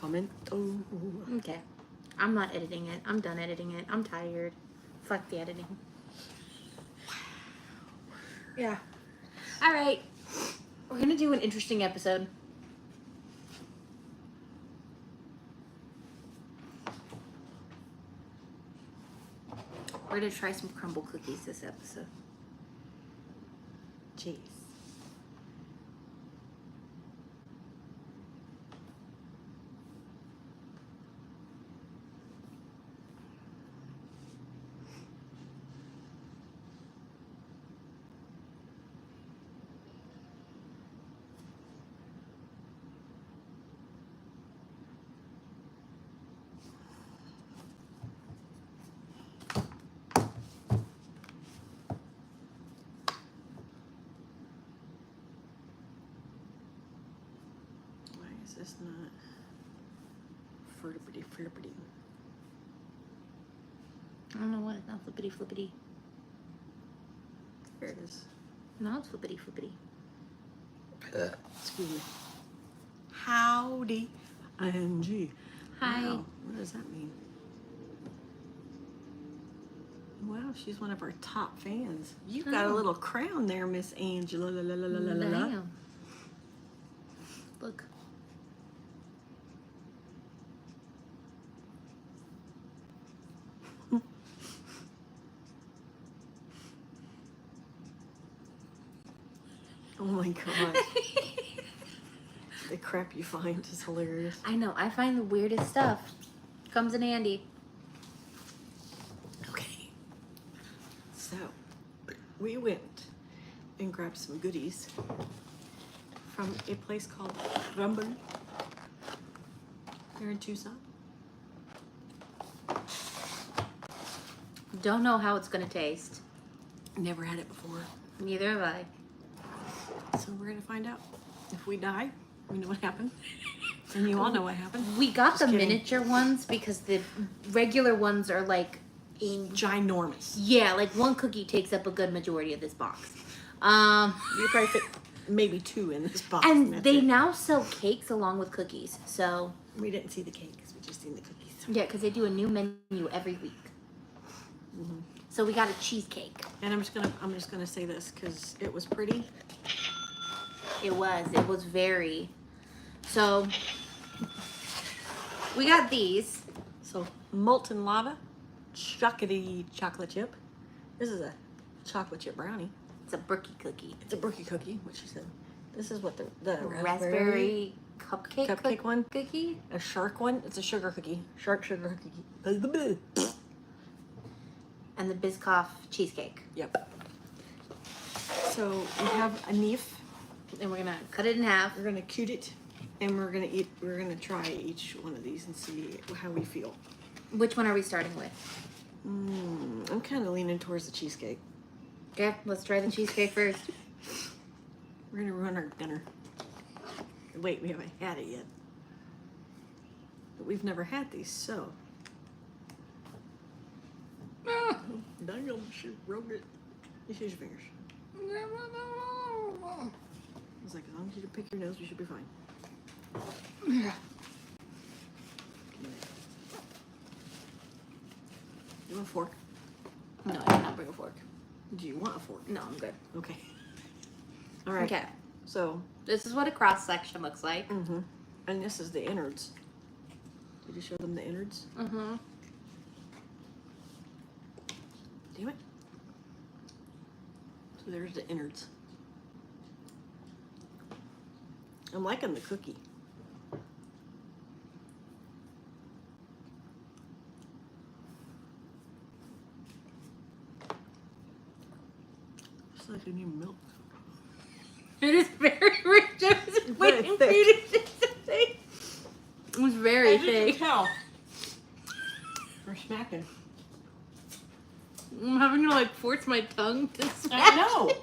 comment. Oh. Okay. I'm not editing it. I'm done editing it. I'm tired. Fuck the editing. Yeah. All right. We're going to do an interesting episode. We're going to try some crumble cookies this episode. Jeez. Is this not flippity flippity? I don't know what. It's not flippity flippity. There it is. No, it's flippity flippity. Excuse me. Howdy, ING. Hi. Wow, what does that mean? Wow, she's one of our top fans. You've got a little crown there, Miss Angela. La, la, la, la, la, la. Damn. Look. Oh my god. The crap you find is hilarious. I know. I find the weirdest stuff. Comes in handy. Okay. So, we went and grabbed some goodies from a place called Rumble here in Tucson. Don't know how it's going to taste. Never had it before. Neither have I. So we're going to find out. If we die, we know what happened. And you all know what happened. We got Just the kidding. miniature ones because the regular ones are like... Ginormous. Yeah, like one cookie takes up a good majority of this box. You probably fit maybe 2 in this box. And that's they it. now sell cakes along with cookies. So, We didn't see the cakes. We just seen the cookies. yeah, because they do a new menu every week. Mm-hmm. So we got a cheesecake. And I'm just gonna say this because it was pretty. It was very. So, we got these. So molten lava, chocolatey chocolate chip. This is a chocolate chip brownie. It's a brookie cookie. It's a brookie cookie, what she said. This is what the Raspberry cupcake one. cookie. A shark one. It's a sugar cookie. Shark sugar cookie. And the Biscoff cheesecake. Yep. So we have a knife. And we're gonna cut it in half. We're gonna cute it, and we're gonna eat. We're gonna try each one of these and see how we feel. Which one are we starting with? I'm kind of leaning towards the cheesecake. Okay, let's try the cheesecake first. We're gonna ruin our dinner. Wait, we haven't had it yet. But we've never had these, so. Daniel, she wrote it. Just use your fingers. It's like, as long as you can pick your nose, you should be fine. Yeah. You want a fork? No, I did not bring a fork. Do you want a fork? No, I'm good. Okay. All right. Okay. So. This is what a cross section looks like. Mm-hmm. And this is the innards. Did you show them the innards? Mm-hmm. Damn it. So there's the innards. I'm liking the cookie. It's like I need milk. It is very rich. I was waiting for you to say. It was very thick. Tell. We're smacking. I'm having to like force my tongue to smack. I know.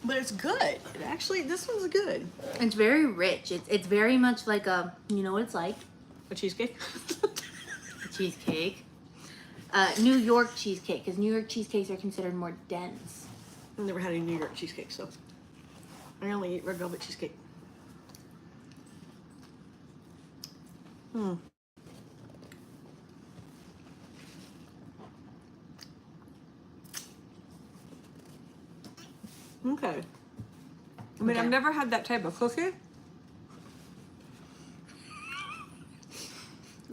But it's good. Actually, this one's good. It's very rich. It's very much like a, you know what it's like? A cheesecake? A cheesecake. New York cheesecake, because New York cheesecakes are considered more dense. I've never had any New York cheesecake, so I only eat red velvet cheesecake. Hmm. Okay. I mean, Okay. I've never had that type of cookie.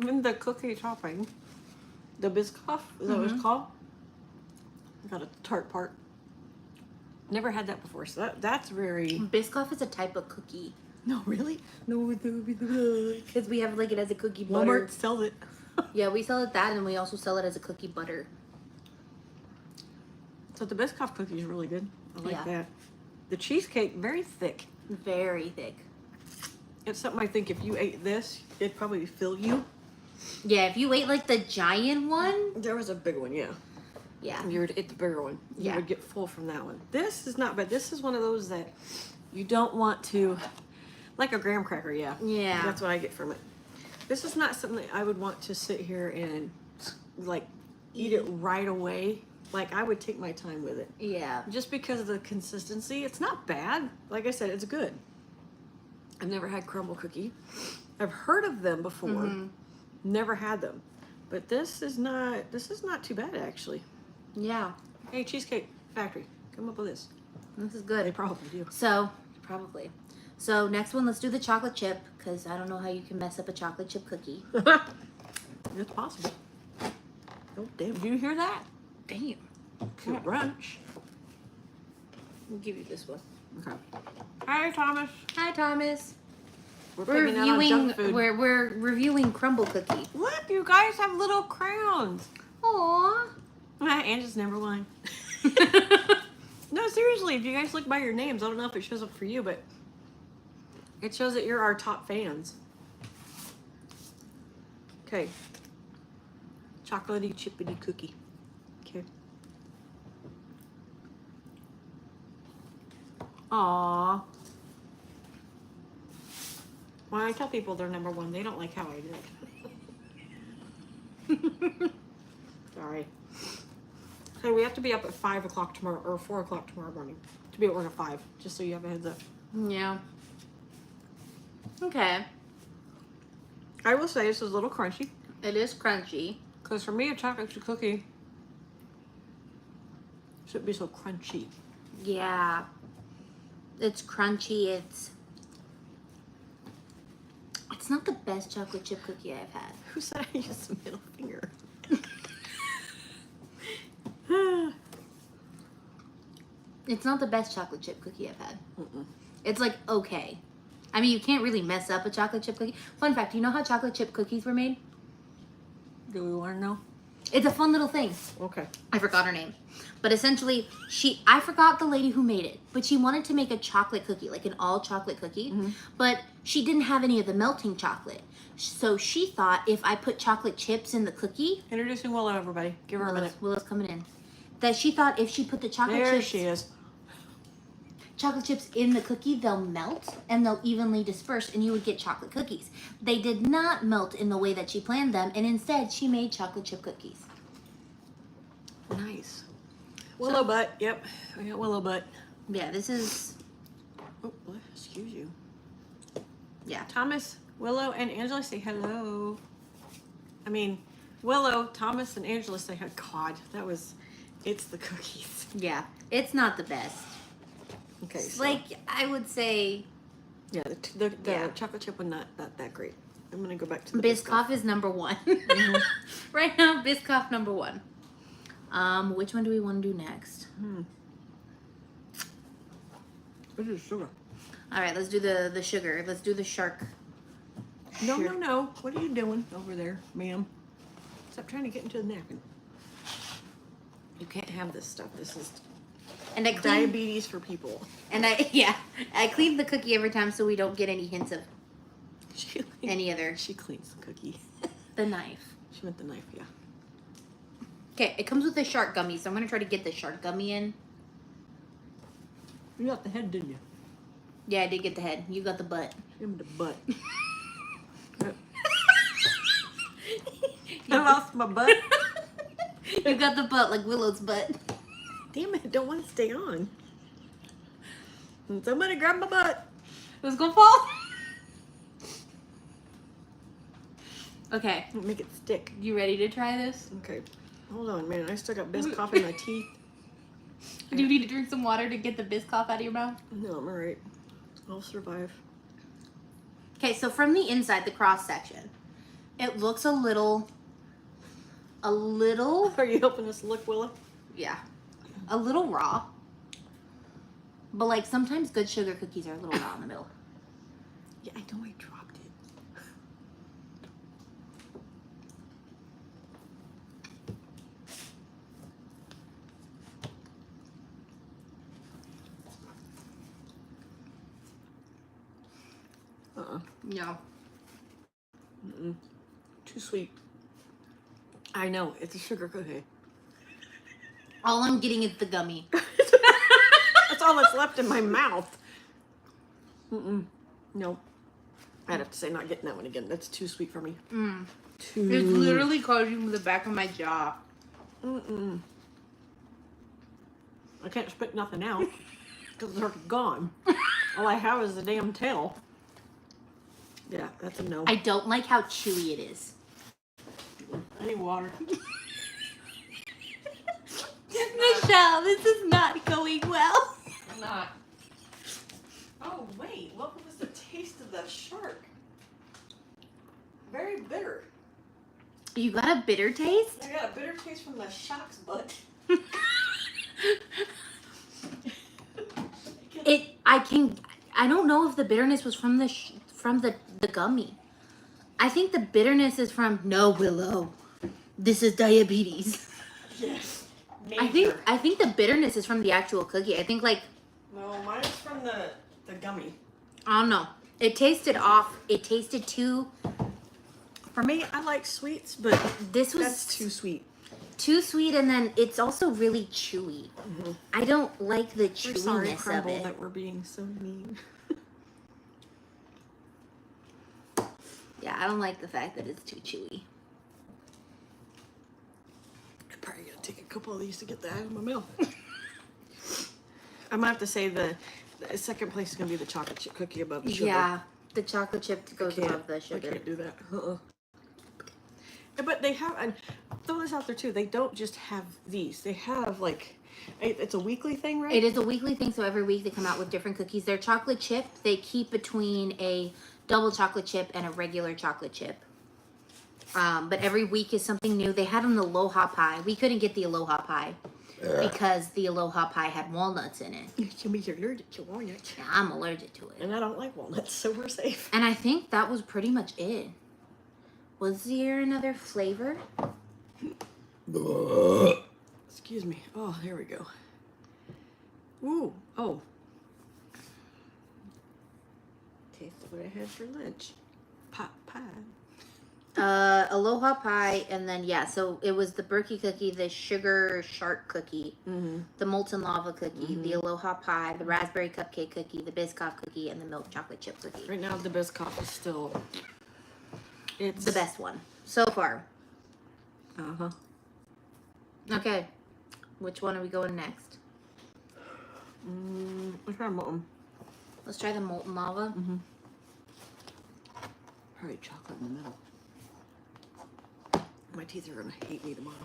In the cookie topping, the Biscoff, is that what it's called? Got a tart part. Never had that before, so that's very... Biscoff is a type of cookie. No, really? No, because we have like it as a cookie butter. Walmart sells it. Yeah, we sell it that, and we also sell it as a cookie butter. So the Biscoff cookie is really good. I like Yeah. that. The cheesecake, very thick. Very thick. It's something I think if you ate this, it'd probably fill you. Yeah, if you ate like the giant one. There was a big one, yeah. Yeah. You would eat the bigger one. You Yeah. would get full from that one. This is not bad. This is one of those that you don't want to, like a graham cracker, yeah. Yeah. That's what I get from it. This is not something that I would want to sit here and like eat it right away. Like I would take my time with it. Yeah. Just because of the consistency. It's not bad. Like I said, it's good. I've never had crumble cookie. I've heard of them before. Never had them. But this is not too bad actually. Yeah. Hey, Cheesecake Factory, come up with this. This is They good. probably do. So, probably. So, next one, let's do the chocolate chip, because I don't know how you can mess up a chocolate chip cookie. It's possible. Oh, damn. Did you hear that? Damn. Crunch. We'll give you this one. Okay. Hi, Thomas. Hi, Thomas. We're We're picking out on reviewing, junk food. we're reviewing crumble cookie. Look, you guys have little crowns. Aww. Angela's number one. No, seriously, if you guys look by your names, I don't know if it shows up for you, but it shows that you're our top fans. Okay. Chocolatey chippity cookie. Okay. Aww. When I tell people they're number one, they don't like how I do it. Sorry. So we have to be up at 5 o'clock tomorrow, or 4 o'clock tomorrow morning, to be at work at 5, just so you have a heads up. Yeah. Okay. I will say this is a little crunchy, It is crunchy. because for me, a chocolate chip cookie shouldn't be so crunchy. Yeah. It's crunchy. It's not the best chocolate chip cookie I've had. Who said I used the middle finger? It's not the best chocolate chip cookie I've had. It's like okay. I mean, you can't really mess up a chocolate chip cookie. Fun fact, do you know how chocolate chip cookies were made? Do we want to know? It's a fun little thing. Okay. I forgot her name. But essentially, I forgot the lady who made it, but she wanted to make a chocolate cookie, like an all chocolate cookie, but she didn't have any of the melting chocolate. So she thought if I put chocolate chips in the cookie, Introducing Willow, everybody. Give her a minute. Willow's coming in, that she thought if she put the chocolate There chips, she is. chocolate chips in the cookie, they'll melt and they'll evenly disperse and you would get chocolate cookies. They did not melt in the way that she planned them, and instead she made chocolate chip cookies. Nice. Willow butt. Yep. We got Willow butt. Yeah, this is, Oh, excuse you. yeah. Thomas, Willow, and Angela say hello. I mean, Willow, Thomas, and Angela say hi. God, it's the cookies. Yeah, it's not the best. Okay, It's so, like, I would say yeah, the yeah. chocolate chip one not that great. I'm gonna go back to the Biscoff is number one. Right now, Biscoff number one. Which one do we want to do next? This is sugar. All right, let's do the sugar. Let's do the shark. No. What are you doing over there, ma'am? Stop trying to get into the napkin. You can't have this stuff. This is And I clean, diabetes for people. and I clean the cookie every time so we don't get any hints of She any other. She cleans the cookie. The knife. She meant the knife, yeah. Okay, it comes with the shark gummy, so I'm gonna try to get the shark gummy in. You got the head, didn't you? Yeah, I did get the head. You got the butt. Give him the butt. I lost my butt. You got the butt like Willow's butt. Damn it, don't want to stay on. Somebody grab my butt. It was gonna fall. Okay. Make it stick. You ready to try this? Okay. Hold on, man. I still got Biscoff in my teeth. Do you need to drink some water to get the Biscoff out of your mouth? No, I'm alright. I'll survive. Okay, so from the inside, the cross section, it looks a little. Are you helping us look, Willa? Yeah, a little raw. But like sometimes good sugar cookies are a little raw in the middle. Yeah, I know I dropped it. No. Too sweet. I know, it's a sugar cookie. All I'm getting is the gummy. That's all that's left in my mouth. Nope. I'd have to say not getting that one again. That's too sweet for me. Too. It's literally causing the back of my jaw. I can't spit nothing out because they're gone. All I have is the damn tail. Yeah, that's a no. I don't like how chewy it is. I need water. Michelle, this is not going well. Not. Oh, wait. What was the taste of the shark? Very bitter. You got a bitter taste? I got a bitter taste from the shark's butt. I don't know if the bitterness was from the gummy. I think the bitterness is from no, Willow. This is diabetes. Yes. I think the bitterness is from the actual cookie. I think like No, mine is from the gummy. I don't know. It tasted off. It tasted too. For me, I like sweets, but This was that's too sweet. too sweet, and then it's also really chewy. I don't like the We're sorry, chewiness of Crumble, it. that we're being so mean. Yeah, I don't like the fact that it's too chewy. I'm probably gonna take a couple of these to get that out of my mouth. I'm gonna have to say the second place is gonna be the chocolate chip cookie above the sugar. Yeah, the chocolate chip goes above the I sugar. can't do that. Yeah, but they have, and throw this out there too. They don't just have these. They have like, it's a weekly thing, right? It is a weekly thing, so every week they come out with different cookies. Their chocolate chip, they keep between a double chocolate chip and a regular chocolate chip. But every week is something new. They had an Aloha pie. We couldn't get the Aloha pie because the Aloha pie had walnuts in it. You're allergic to walnuts. Yeah, I'm allergic to it. And I don't like walnuts, so we're safe. And I think that was pretty much it. Was there another flavor? Excuse me. Oh, here we go. Ooh, oh. Taste of what I had for lunch. Pot pie. Aloha pie, and then yeah, so it was the Berkey cookie, the sugar shark cookie, the molten lava cookie, the Aloha pie, the raspberry cupcake cookie, the Biscoff cookie, and the milk chocolate chip cookie. Right now, the Biscoff is still... It's The best one so far. Uh-huh. Okay, which one are we going next? Let's try molten. Let's try the molten lava. Probably chocolate in the middle. My teeth are gonna hate me tomorrow.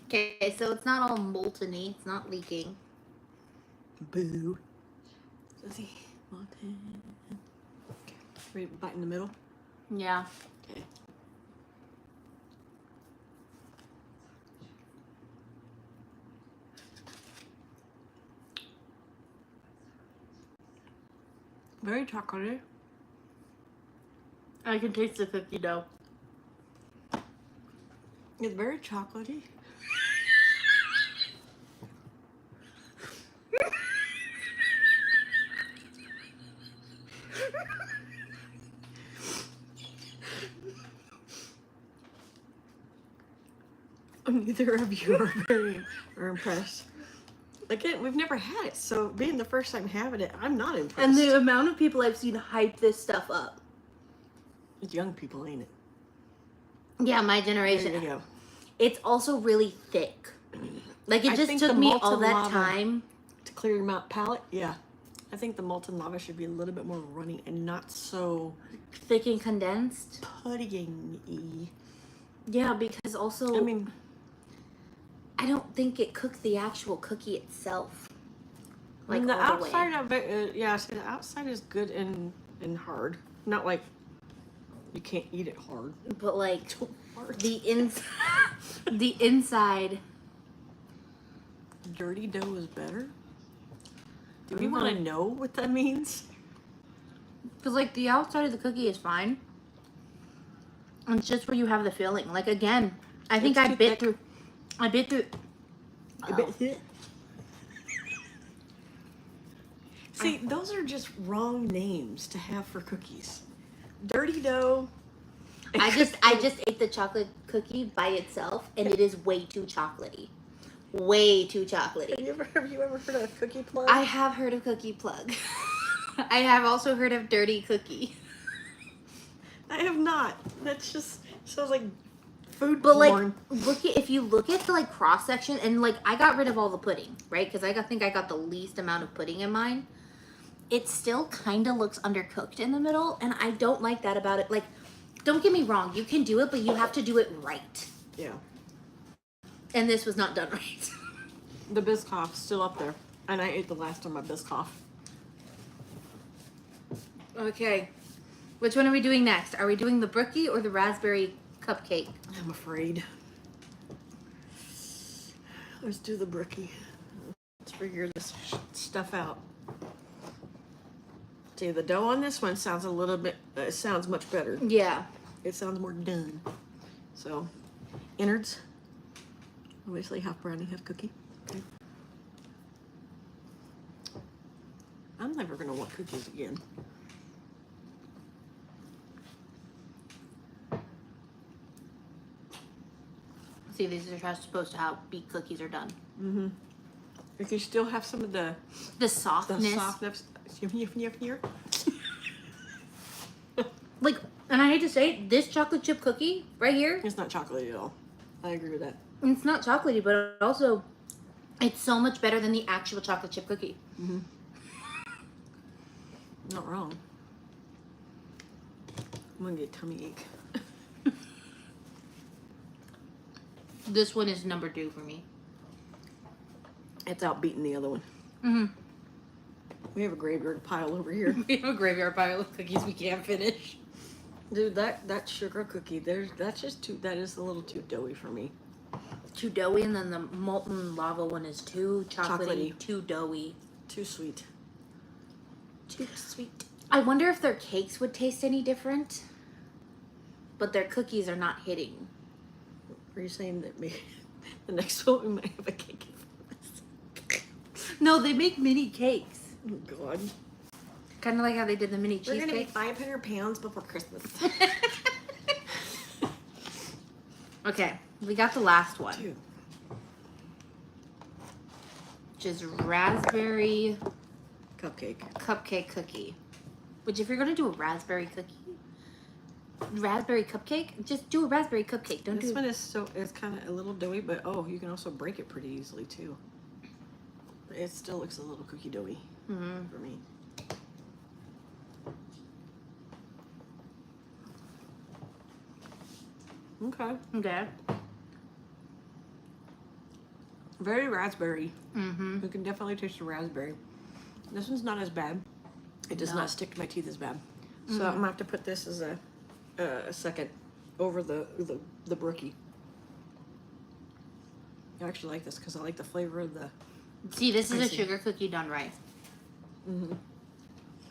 Okay, so it's not all molten-y. It's not leaking. Boo. Susie, molten. Okay. Ready to bite in the middle? Yeah. Okay. Very chocolatey. I can taste the cookie dough. It's very chocolatey. Neither of you are impressed. Again, we've never had it, so being the first time having it, I'm not impressed. And the amount of people I've seen hype this stuff up. It's young people, ain't it? Yeah, my generation. There you go. It's also really thick. Like, it I just think took the me molten all that lava time. to clear your mouth palate. Yeah. I think the molten lava should be a little bit more runny and not so Thick and condensed. pudding-y. Yeah, because also I mean, I don't think it cooked the actual cookie itself. Like the all outside the way. of it, yeah, see, the outside is good and hard. Not like you can't eat it hard. But like Hard. the the inside. Dirty dough is better? Do I we don't want to know. know what that means? Because like the outside of the cookie is fine. It's just where you have the filling. Like again, I think It's I too bit thick. through. I bit through. See, those are just wrong names to have for cookies. Dirty dough. I just ate the chocolate cookie by itself, and it is way too chocolatey. Way too chocolatey. Have you ever heard of cookie plug? I have heard of cookie plug. I have also heard of dirty cookie. I have not. That's just sounds like food But porn. like, if you look at the like cross section, and like I got rid of all the pudding, right? Because I think I got the least amount of pudding in mine. It still kind of looks undercooked in the middle, and I don't like that about it. Like, don't get me wrong, you can do it, but you have to do it right. Yeah. And this was not done right. The Biscoff's still up there. And I ate the last of my Biscoff. Okay. Which one are we doing next? Are we doing the brookie or the raspberry cupcake? I'm afraid. Let's do the brookie. Let's figure this stuff out. See, the dough on this one sounds a little bit, it sounds much better. Yeah. It sounds more done. So, innards. Obviously, half brownie, half cookie. Okay. I'm never going to want cookies again. See, these are supposed to how beet cookies are done. Mm-hmm. If you still have some of the softness. softness. Here. Like, and I hate to say it, this chocolate chip cookie right here, It's not chocolatey at all. I agree with that. it's not chocolatey, but also it's so much better than the actual chocolate chip cookie. Mm-hmm. Not wrong. I'm gonna get tummy ache. This one is number 2 for me. It's outbeating the other one. Mm-hmm. We have a graveyard pile over here. We have a graveyard pile of cookies we can't finish. Dude, that sugar cookie, that's just too, that is a little too doughy for me. Too doughy, and then the molten lava one is too chocolatey, Chocolatey. too doughy. Too sweet. Too sweet. I wonder if their cakes would taste any different, but their cookies are not hitting. Are you saying that maybe the next one we might have a cake? No, they make mini cakes. Oh, God. Kind of like how they did the mini We're going to be cheesecake. 500 pounds before Christmas. Okay, we got the last one, Dude. which is raspberry Cupcake. cupcake cookie. Which, if you're gonna do a raspberry cupcake, just do a raspberry cupcake. Don't This do. one is so, it's kind of a little doughy, but oh, you can also break it pretty easily too. It still looks a little cookie doughy Mm-hmm. for me. Okay. Okay. Very raspberry. Mm-hmm. You can definitely taste the raspberry. This one's not as bad. It does No. not stick to my teeth as bad. So I'm gonna have to put this as a second over the brookie. I actually like this because I like the flavor of the. See, this is I a see. sugar cookie done right. Mm-hmm.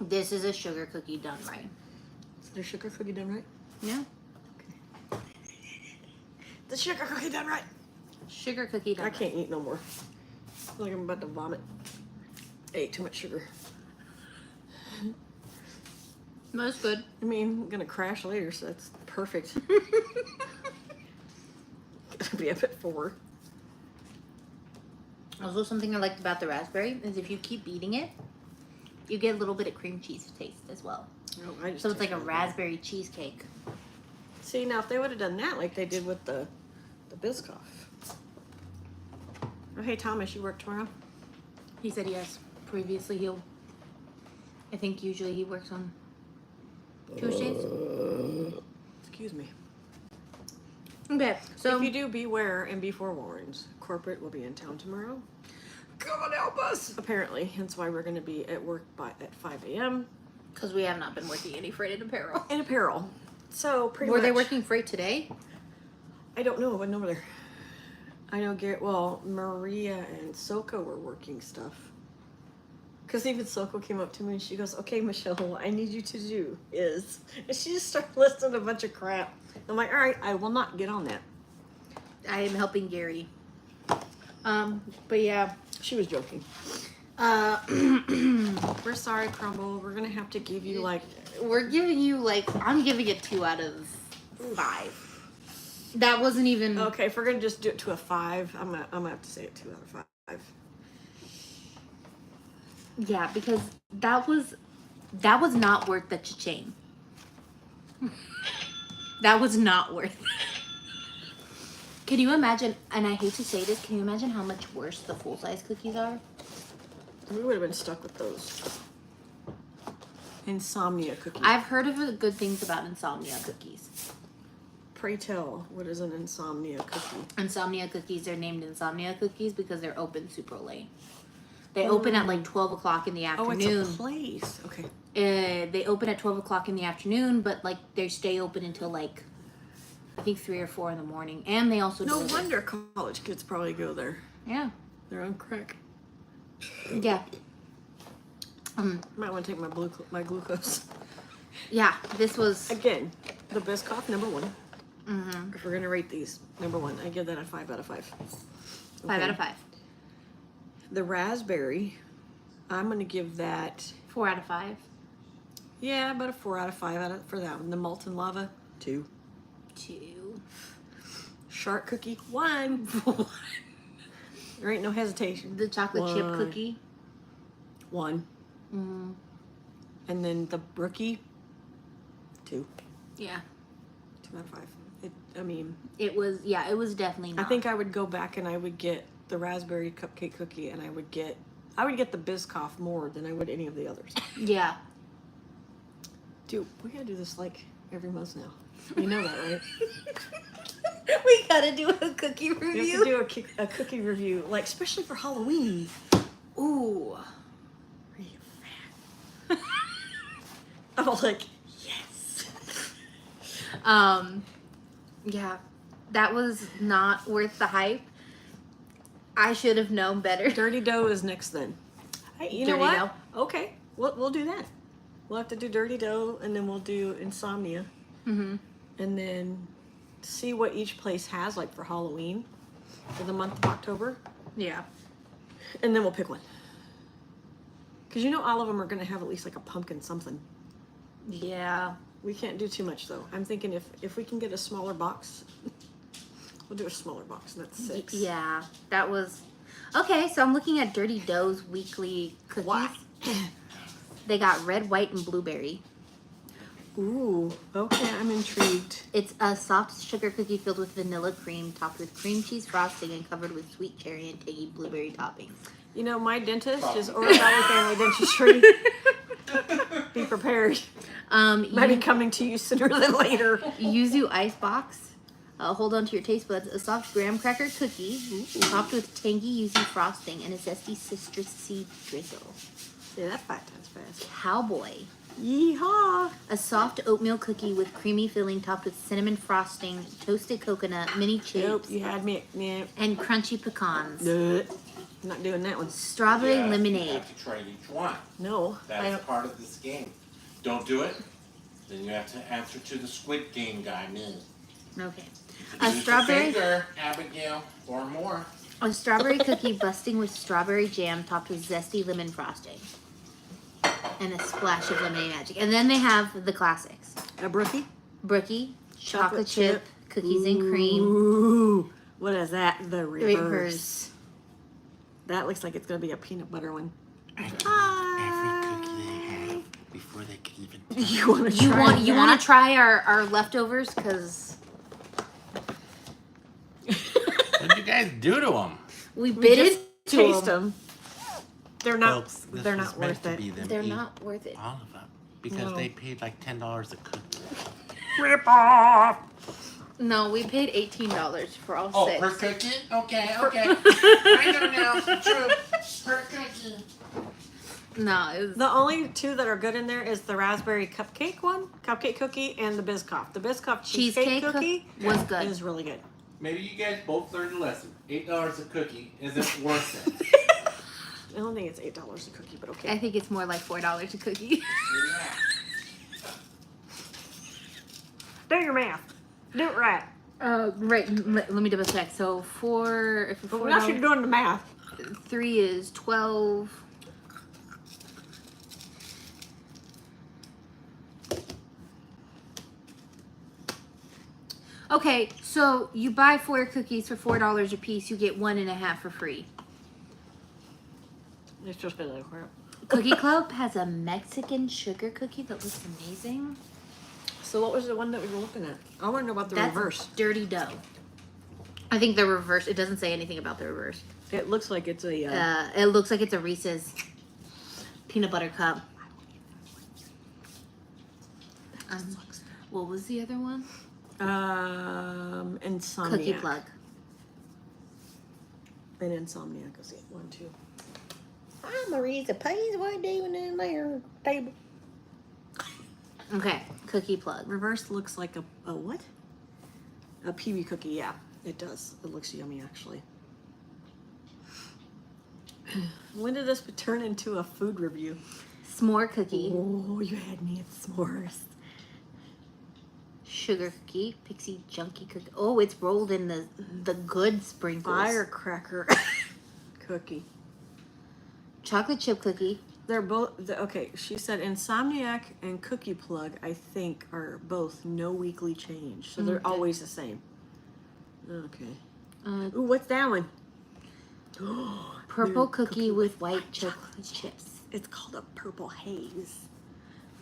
This is a sugar cookie done right. Is the sugar cookie done right? Yeah. The sugar cookie done right. Sugar cookie done I right. can't eat no more. I feel like I'm about to vomit. I ate too much sugar. That's good. I mean, I'm gonna crash later, so that's perfect. I'll be up at 4. Also, something I liked about the raspberry is if you keep eating it, you get a little bit of cream cheese taste as well. Oh, I just So it's taste like a really bad. raspberry cheesecake. See, now if they would have done that like they did with the Biscoff. Oh, hey Thomas, you work tomorrow? He said yes. Previously, he'll I think usually he works on Tuesdays. Excuse me. Okay, so if you do, beware and be forewarned. Corporate will be in town tomorrow. Come on, help us! Apparently, hence why we're going to be at work at 5 a.m. because we have not been working any freight and apparel. In apparel. So, pretty Were much. they working freight today? I don't know. I wasn't over there. I know Maria and Soko were working stuff. Because even Soko came up to me and she goes, okay, Michelle, what I need you to do is... And she just started listing a bunch of crap. I'm like, all right, I will not get on that. I am helping Gary. But yeah. She was joking. We're sorry, Crumble. We're going to have to give you, like... We're giving you, I'm giving it 2 out of 5. That wasn't even... Okay, if we're going to just do it to a 5, I'm gonna have to say it 2 out of 5. Yeah, because that was not worth the cha-ching. That was not worth it. Can you imagine, and I hate to say this, can you imagine how much worse the full-size cookies are? We would have been stuck with those. Insomnia cookies. I've heard of good things about insomnia cookies. Pray tell, what is an insomnia cookie? Insomnia cookies are named insomnia cookies because they're open super late. They open at 12 o'clock in the afternoon. Oh, it's a place. Okay. They open at 12 o'clock in the afternoon, but they stay open until I think 3 or 4 in the morning. And they also No wonder college kids probably go there. Yeah. They're on crack. Yeah. Might want to take my glucose. Yeah, this was... Again, the Biscoff, number 1. Mm-hmm. If we're going to rate these, number 1. I give that a 5 out of 5. 5 out of 5. The raspberry, I'm going to give that... 4 out of 5. Yeah, about a 4 out of 5 for that one. The molten lava, 2. 2. Shark cookie, 1. There ain't no hesitation. The chocolate chip cookie, 1. Mm-hmm. And then the brookie, 2. Yeah. 2 out of 5. It was definitely not. I think I would go back and I would get the raspberry cupcake cookie, and I would get the Biscoff more than I would any of the others. Yeah. Dude, we gotta do this every month now. You know that, right? We gotta do a cookie review. We have to do a cookie review, especially for Halloween. Ooh. Are you fat? I'm like, yes. Yeah, that was not worth the hype. I should have known better. Dirty dough is next then. Hey, you know Dirty what? dough. Okay, we'll do that. We'll have to do dirty dough, and then we'll do insomnia. Mm-hmm. And then see what each place has for Halloween for the month of October. Yeah. And then we'll pick one. Because all of them are going to have at least a pumpkin something. Yeah. We can't do too much though. I'm thinking if we can get a smaller box, we'll do a smaller box. And that's 6. Yeah, that was... Okay, so I'm looking at Dirty Dough's weekly cookies. Wow. They got red, white, and blueberry. Ooh, okay, I'm intrigued. It's a soft sugar cookie filled with vanilla cream, topped with cream cheese frosting, and covered with sweet cherry and tangy blueberry toppings. My dentist is Oro Valley Family Dentistry. Be prepared. Might be coming to you sooner than later. Yuzu icebox. Hold on to your taste buds. A soft graham cracker cookie, topped with tangy yuzu frosting and a zesty citrus seed drizzle. Yeah, that's 5 times fast. Cowboy. Yeehaw! A soft oatmeal cookie with creamy filling, topped with cinnamon frosting, toasted coconut, mini chips, Nope, you had me. Yeah. and crunchy pecans. Not doing that one. Strawberry lemonade. You have to try each one. No, I That's don't. part of this game. Don't do it, then you have to answer to the Squid Game guy, me. Okay. Use A your strawberry. finger, Abigail, or more. A strawberry cookie busting with strawberry jam, topped with zesty lemon frosting, and a splash of lemonade magic. And then they have the classics: A brookie? brookie, chocolate chip, cookies and cream. Ooh, what is that? The reverse. Reverse. That looks like it's gonna be a peanut butter one. Every cookie they have before they can even. You want to try? You want to try our leftovers? Cause What'd you guys do to them? we bit just into taste them. them. They're not. Folks, this They're was not meant worth to it. be them They're eat not worth it. all of them because No. they paid like $10 a cookie. Rip off. No, we paid $18 for all Oh, 6. per cookie? Okay. I know now. True. Per cookie. No, it was The only 2 that are good in there is the raspberry cupcake cookie, and the Biscoff. The Biscoff cheesecake cookie was good. is really good. Maybe you guys both learned a lesson. $8 a cookie isn't worth it. I don't think it's $8 a cookie, but okay. I think it's more like $4 a cookie. Do your math. Do it right. Right. Let me double check. So if But we're not doing the math. 3 is 12. Okay, so you buy 4 cookies for $4 a piece, you get 1.5 for free. It's just been like crap. Cookie Club has a Mexican sugar cookie that looks amazing. So what was the one that we were looking at? I want to know about the That's reverse. dirty dough. I think the reverse. It doesn't say anything about the reverse. It looks like it's a. It looks like it's a Reese's peanut butter cup. What was the other one? Insomniac. Cookie Plug. And Insomniac is it. 1, 2. I'm Marisa Pays. What doing in there table? Okay, Cookie Plug. Reverse looks like a what? A PB cookie. Yeah, it does. It looks yummy actually. When did this turn into a food review? S'more cookie. Oh, you had me at s'mores. Sugar cookie. Pixie junkie cookie. Oh, it's rolled in the good sprinkles. Firecracker cookie. Chocolate chip cookie. They're both okay. She said Insomniac and Cookie Plug, I think, are both no weekly change, so they're always the same. Okay. Ooh, what's that one? Purple New cookie with white chocolate chips. It's called a purple haze.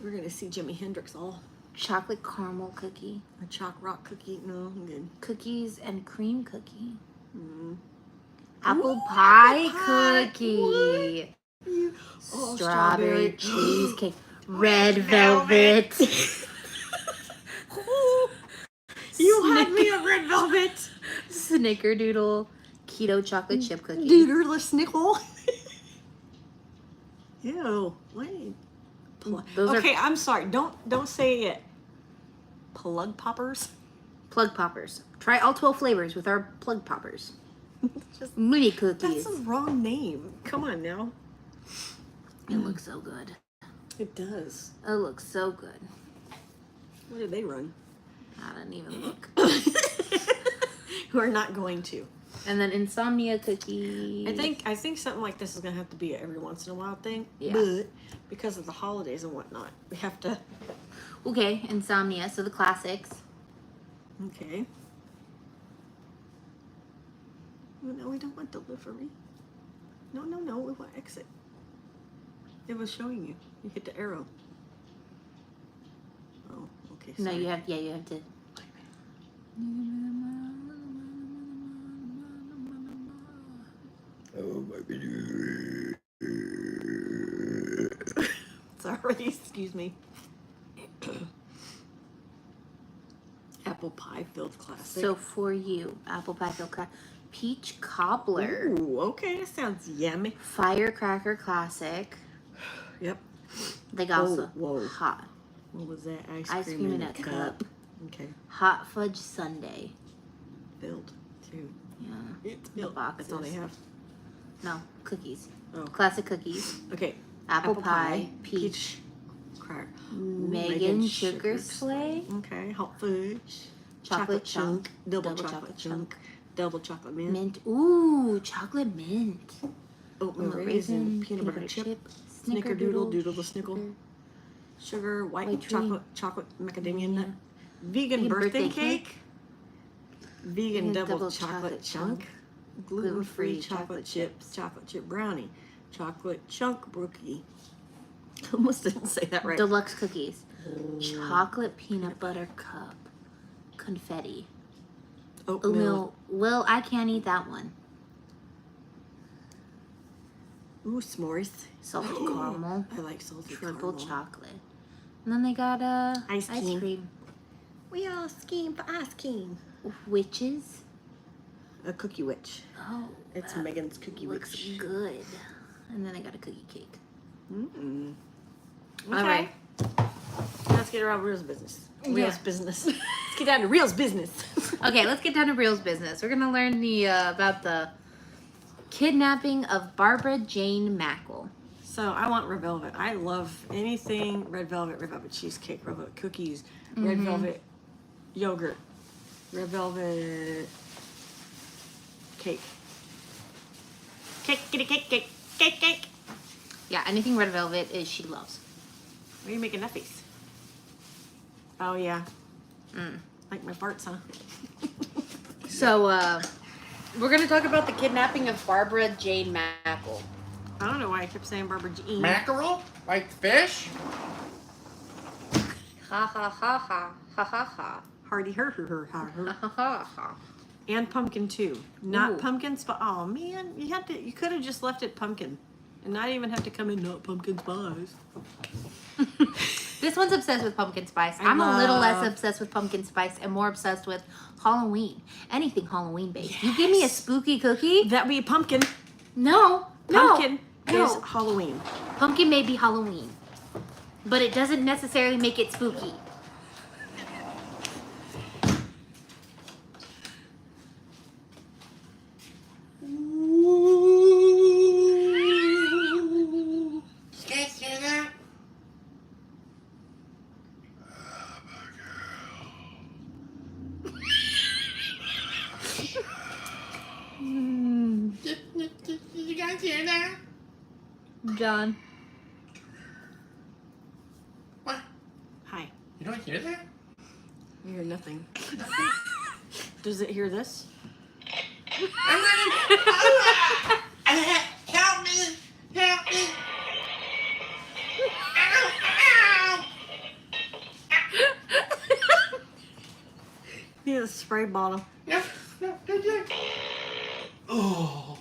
We're gonna see Jimi Hendrix all. Chocolate caramel cookie. A chalk rock cookie. No, I'm good. Cookies and cream cookie. Mm. Apple Ooh, pie apple pie. cookie. Oh, Strawberry strawberry. cheesecake. Red velvet. You had me at red velvet. Snickerdoodle keto chocolate chip cookie. Doodlerless nickel. Ew. Wait. Those Okay, are I'm sorry. Don't say it. Plug poppers. plug poppers. Try all 12 flavors with our plug poppers. Just Mini cookies. that's the wrong name. Come on now. It looks so good. It does. It looks so good. Where did they run? I didn't even look. We're not going to. And then insomnia cookie. I think something like this is gonna have to be an every once in a while thing. Yeah. But because of the holidays and whatnot, we have to. Okay, insomnia. So the classics. Okay. Oh, no, we don't want delivery. No, we want exit. It was showing you. You hit the arrow. Oh, okay. No, Sorry. you have to. Oh my goodness. Sorry, excuse me. Apple pie filled classic. So for you, apple pie filled peach cobbler, Ooh, okay, that sounds yummy. firecracker classic. Yep. They got also whoa. hot What was that? ice cream in a cup. Okay. Hot fudge sundae. Filled too. Yeah. It's The filled. That's all they boxes. have. No, cookies. Oh. Classic cookies. Okay. Apple pie, peach, cracker. Megan sugar sleigh, Okay. Hot fudge. chocolate chunk, Double chocolate chunk. Double chocolate mint. mint. Ooh, chocolate mint. Oatmeal raisin. Peanut butter chip. Snickerdoodle. Doodle the snickle. Sugar. White White tree. chocolate macadamia nut. Vegan birthday cake. Vegan double chocolate chunk. Gluten-free chocolate chips. Chocolate chip brownie. Chocolate chunk brookie. Almost didn't say that right. Deluxe cookies. Chocolate peanut butter cup. Confetti. Oatmeal. Oatmeal. Well, I can't eat that one. Ooh, s'mores. salted caramel, I like salted triple caramel. chocolate. And then they got Ice cream. cream. We all scheme for ice cream. Witches. A cookie witch. Oh, It's Megan's cookie looks witch. good. And then I got a cookie cake. Mm-mm. Okay. All right. Let's get around Reel's business. Reel's business. Let's get down to Reel's business. Okay, let's get down to Reel's business. We're gonna learn the about the kidnapping of Barbara Jane Mackle. So I want red velvet. I love anything red velvet cheesecake, red velvet cookies, red velvet yogurt, red velvet cake. Cake. Yeah, anything red velvet is she loves. Why are you making nuffies? Oh yeah. Mm. Like my farts, huh? So we're gonna talk about the kidnapping of Barbara Jane Mackle. I don't know why I kept saying Barbara Jane. Mackerel? Like fish? Ha ha ha ha ha ha ha Hardy her. ha ha ha. And pumpkin too. Not Ooh. pumpkin spice. Oh man, you could have just left it pumpkin, and not even have to come in not pumpkin spice. This one's obsessed with pumpkin spice. I I'm a little less love- obsessed with pumpkin spice and more obsessed with Halloween. Anything Halloween based. You give me a spooky cookie? That be pumpkin. No. Pumpkin No. is Halloween. Pumpkin may be Halloween, but it doesn't necessarily make it spooky. You guys hear that? Did you guys hear that? John. What? Hi. You don't hear that? I hear nothing. Does it hear this? I'm running. Help me! Help me! Ow! Ow! Need a spray bottle. No, don't do it. Oh.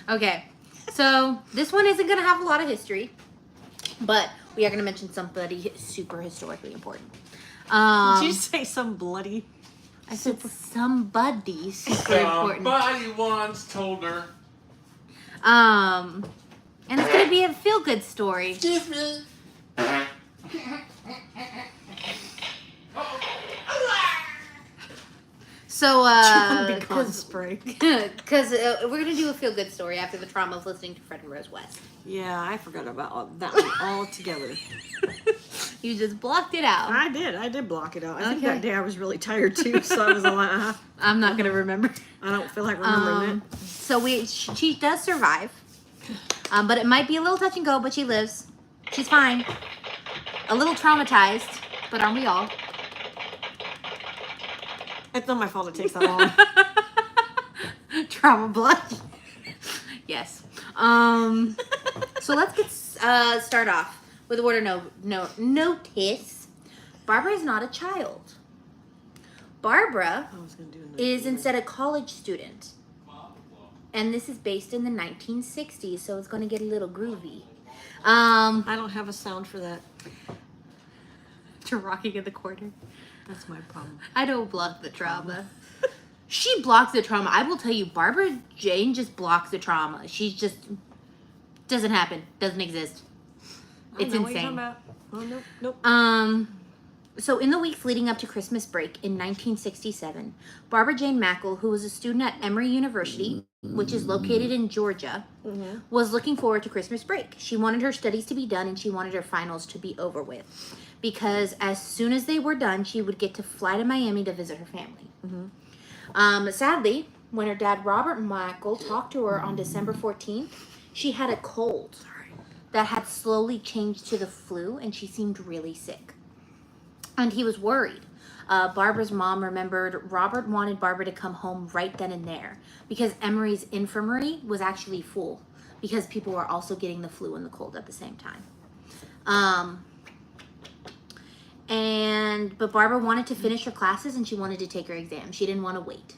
Okay, so this one isn't going to have a lot of history, but we are going to mention somebody super historically important. Did you say some bloody? I said somebody super important. Somebody once told her. And it's going to be a feel-good story. Excuse me. So, John be gone because spray. we're going to do a feel-good story after the trauma of listening to Fred and Rose West. Yeah, I forgot about that one altogether. You just blocked it out. I did block it out. I think Okay. that day I was really tired too, so I was like, I'm not going to remember. I don't feel like remembering it. So she does survive, but it might be a little touch and go, but she lives. She's fine. A little traumatized, but aren't we all? It's not my fault it takes that long. Trauma blood. Yes. So let's get start off with a word of notice. Barbara is not a child. Barbara I was gonna do it. is instead a college student. And this is based in the 1960s, so it's going to get a little groovy. I don't have a sound for that. To rocking in the corner. That's my problem. I don't block the trauma. She blocks the trauma. I will tell you, Barbara Jane just blocks the trauma. She just doesn't happen. Doesn't exist. It's I know what you're insane. talking about. Oh nope. So in the weeks leading up to Christmas break in 1967, Barbara Jane Mackle, who was a student at Emory University, which is located in Georgia, was looking forward to Christmas break. She wanted her studies to be done and she wanted her finals to be over with. Because as soon as they were done, she would get to fly to Miami to visit her family. Sadly, when her dad, Robert Mackle, talked to her on December 14th, she had a cold that had slowly changed to the flu and she seemed really sick. And he was worried. Barbara's mom remembered Robert wanted Barbara to come home right then and there because Emory's infirmary was actually full because people were also getting the flu and the cold at the same time. But Barbara wanted to finish her classes and she wanted to take her exam. She didn't want to wait.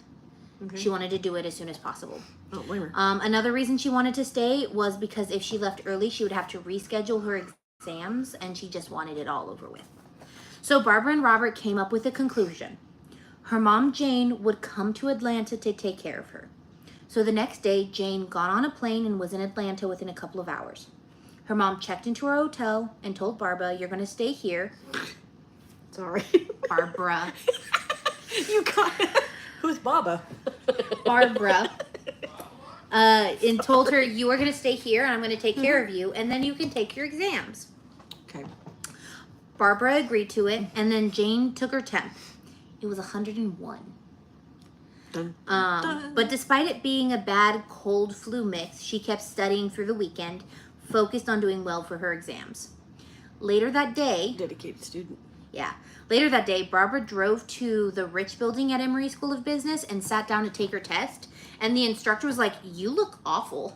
Okay. She wanted to do it as soon as possible. Oh, blame her. Another reason she wanted to stay was because if she left early, she would have to reschedule her exams, and she just wanted it all over with. So Barbara and Robert came up with a conclusion. Her mom, Jane, would come to Atlanta to take care of her. So the next day, Jane got on a plane and was in Atlanta within a couple of hours. Her mom checked into her hotel and told Barbara, "You're going to stay here." Sorry. Barbara. You got it. Who's Baba? Barbara. And told her, "You are going to stay here and I'm going to take care of you, and then you can take your exams." Okay. Barbara agreed to it, and then Jane took her temp. It was 101. Dun, But despite it being a bad cold flu mix, she kept studying through the weekend, focused on doing well for her exams. Later that day, dedicated student. Later that day, Barbara drove to the Rich Building at Emory School of Business and sat down to take her test. And the instructor was like, "You look awful."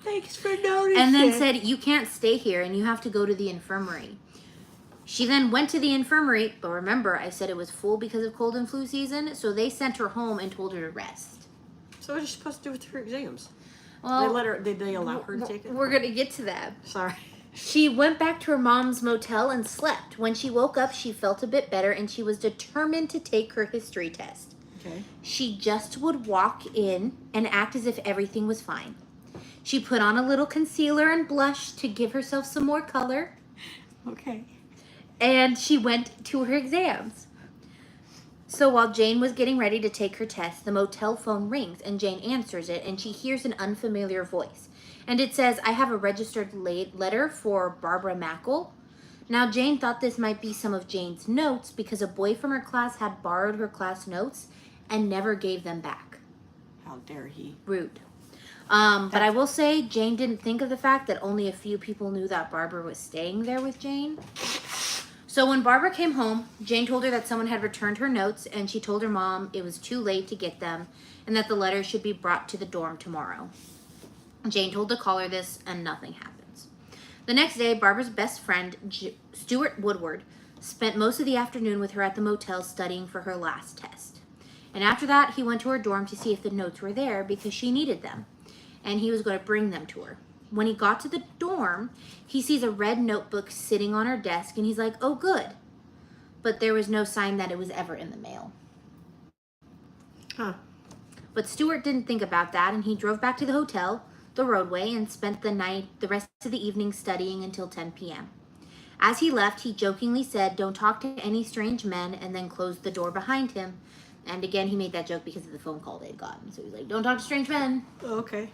Thanks for noticing. And then said, "You can't stay here and you have to go to the infirmary." She then went to the infirmary, but remember, I said it was full because of cold and flu season, so they sent her home and told her to rest. So what is she supposed to do with her exams? Well, Did they allow her to take it? We're going to get to that. Sorry. She went back to her mom's motel and slept. When she woke up, she felt a bit better and she was determined to take her history test. Okay. She just would walk in and act as if everything was fine. She put on a little concealer and blush to give herself some more color. Okay. And she went to her exams. So while Jane was getting ready to take her test, the motel phone rings and Jane answers it and she hears an unfamiliar voice. And it says, "I have a registered letter for Barbra Mackle." Now Jane thought this might be some of Jane's notes because a boy from her class had borrowed her class notes and never gave them back. How dare he? Rude. But I will say Jane didn't think of the fact that only a few people knew that Barbara was staying there with Jane. So when Barbara came home, Jane told her that someone had returned her notes, and she told her mom it was too late to get them and that the letters should be brought to the dorm tomorrow. Jane told the caller this, and nothing happens. The next day, Barbara's best friend, Stuart Woodward, spent most of the afternoon with her at the motel studying for her last test. And after that, he went to her dorm to see if the notes were there because she needed them, and he was going to bring them to her. When he got to the dorm, he sees a red notebook sitting on her desk, and he's like, "Oh, good." But there was no sign that it was ever in the mail. Huh. But Stuart didn't think about that, and he drove back to the hotel, the roadway, and spent the rest of the evening studying until 10 p.m. As he left, he jokingly said, "Don't talk to any strange men," and then closed the door behind him. And again, he made that joke because of the phone call they had gotten. So he's like, "Don't talk to strange men." Okay.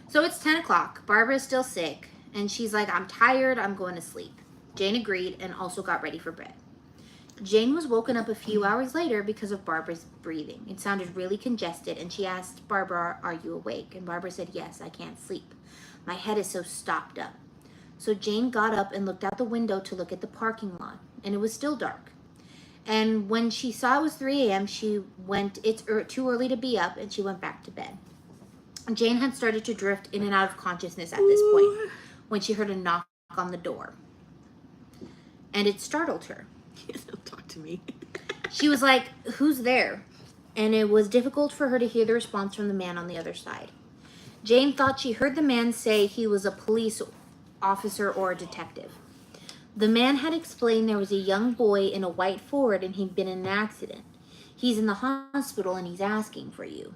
So it's 10 o'clock. Barbara's still sick, and she's like, "I'm tired, I'm going to sleep." Jane agreed and also got ready for bed. Jane was woken up a few hours later because of Barbara's breathing. It sounded really congested, and she asked Barbara, "Are you awake?" And Barbara said, "Yes, I can't sleep. My head is so stopped up." So Jane got up and looked out the window to look at the parking lot, and it was still dark. And when she saw it was 3 a.m., she went, "It's too early to be up," and she went back to bed. Jane had started to drift in and out of consciousness at this point when she heard a knock on the door. And it startled her. Don't talk to me. She was like, "Who's there?" And it was difficult for her to hear the response from the man on the other side. Jane thought she heard the man say he was a police officer or a detective. The man had explained there was a young boy in a white Ford and he'd been in an accident. He's in the hospital and he's asking for you.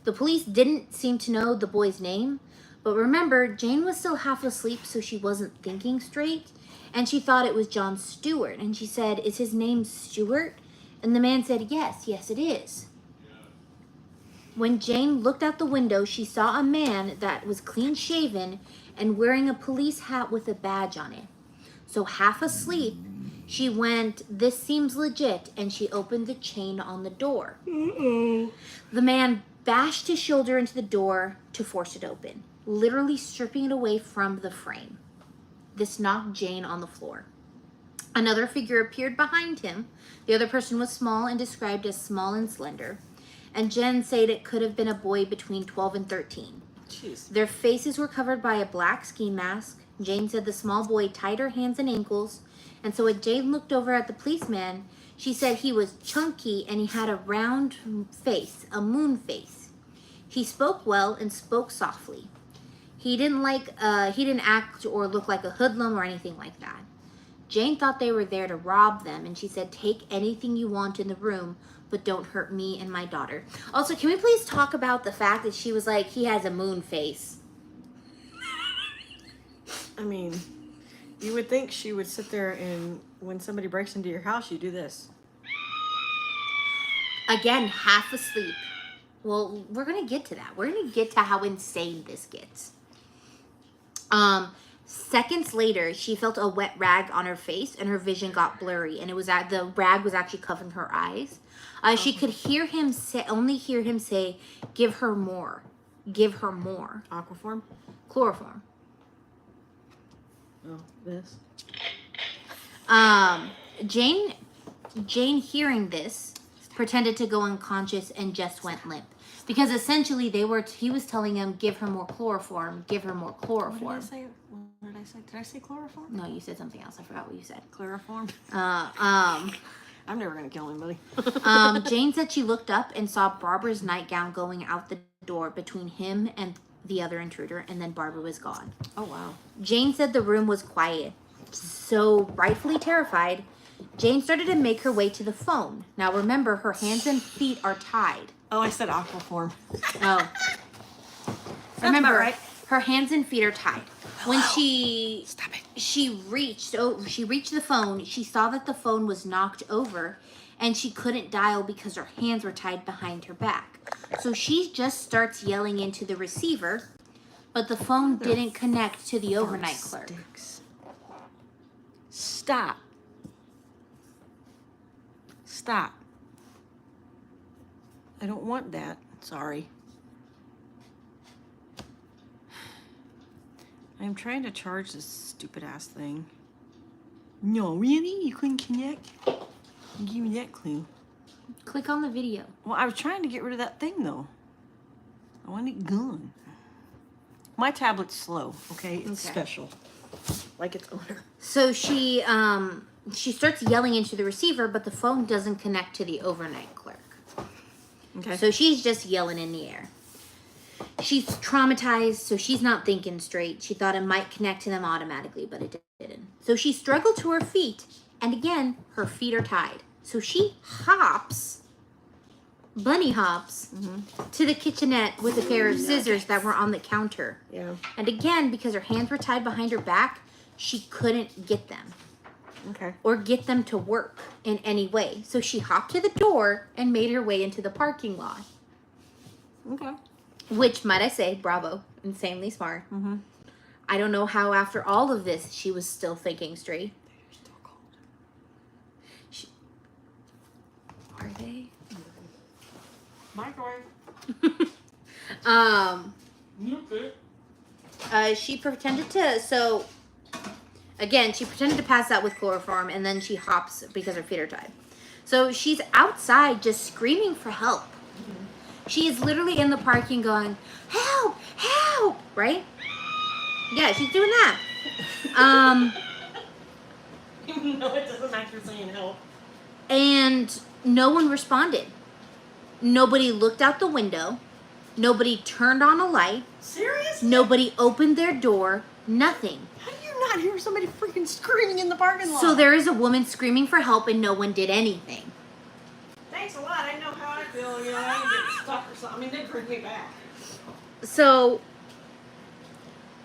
The police didn't seem to know the boy's name, but remember, Jane was still half asleep, so she wasn't thinking straight, and she thought it was John Stewart, and she said, "Is his name Stewart?" And the man said, yes, it is. When Jane looked out the window, she saw a man that was clean-shaven and wearing a police hat with a badge on it. So half asleep, she went, "This seems legit," and she opened the chain on the door. The man bashed his shoulder into the door to force it open, literally stripping it away from the frame. This knocked Jane on the floor. Another figure appeared behind him. The other person was small and described as small and slender. And Jen said it could have been a boy between 12 and 13. Jeez. Their faces were covered by a black ski mask. Jane said the small boy tied her hands and ankles. And so when Jane looked over at the policeman, she said he was chunky and he had a round face, a moon face. He spoke well and spoke softly. He didn't act or look like a hoodlum or anything like that. Jane thought they were there to rob them, and she said, take anything you want in the room, but don't hurt me and my daughter. Also, can we please talk about the fact that she was like, he has a moon face? I mean, you would think she would sit there and when somebody breaks into your house, you do this. Again, half asleep. Well, we're going to get to that. We're going to get to how insane this gets. Seconds later, she felt a wet rag on her face and her vision got blurry, and the rag was actually covering her eyes. She could only hear him say, give her more. Give her more. Aquaform? Chloroform. Oh, this. Jane hearing this, pretended to go unconscious and just went limp. Because essentially he was telling him, give her more chloroform, give her more chloroform. What did I say? Did I say chloroform? No, you said something else. I forgot what you said. Chloroform? I'm never going to kill anybody. Jane said she looked up and saw Barbara's nightgown going out the door between him and the other intruder, and then Barbara was gone. Oh, wow. Jane said the room was quiet. So, rightfully terrified, Jane started to make her way to the phone. Now, remember, her hands and feet are tied. Oh, I said aquaform. Oh. Remember, about right. Her hands and feet are tied. When she reached the phone, she saw that the phone was knocked over and she couldn't dial because her hands were tied behind her back. So she just starts yelling into the receiver, but the phone didn't connect to the overnight clerk. Stop. Stop. I don't want that. Sorry. I'm trying to charge this stupid ass thing. No, really? You couldn't connect? Give me that clue. Click on the video. Well, I was trying to get rid of that thing though. I want it gone. My tablet's slow, okay? It's special. Like its owner. So she starts yelling into the receiver, but the phone doesn't connect to the overnight clerk. Okay. So she's just yelling in the air. She's traumatized, so she's not thinking straight. She thought it might connect to them automatically, but it didn't. So she struggled to her feet, and again, her feet are tied. So she bunny hops, to the kitchenette with a pair of scissors that were on the counter. Yeah. And again, because her hands were tied behind her back, she couldn't get them. Okay. Or get them to work in any way. So she hopped to the door and made her way into the parking lot. Okay. Which, might I say, bravo, insanely smart. Mm-hmm. I don't know how after all of this she was still thinking straight. They're still cold. Are they? Microwave. She pretended to, she pretended to pass out with chloroform, and then she hops because her feet are tied. So she's outside just screaming for help. She is literally in the parking going, help, help, right? Yeah, she's doing that. No, it doesn't matter saying help. And no one responded. Nobody looked out the window. Nobody turned on a light. Seriously? Nobody opened their door. Nothing. How do you not hear somebody freaking screaming in the parking lot? So there is a woman screaming for help and no one did anything. Thanks a lot. I know how I feel. You know, I can get stuck or something. I mean, they bring me back. So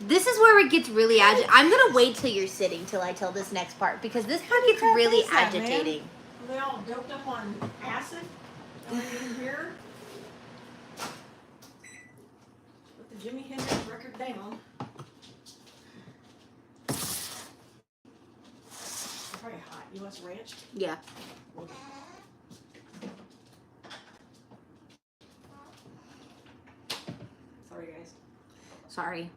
this is where it gets really agitating. I'm going to wait till you're sitting till I tell this next part because this part gets really agitating. Are they all doped up on acid? Even here? Put the Jimi Hendrix record down. It's probably hot. U.S. Ranch? Yeah. Sorry, guys. Sorry.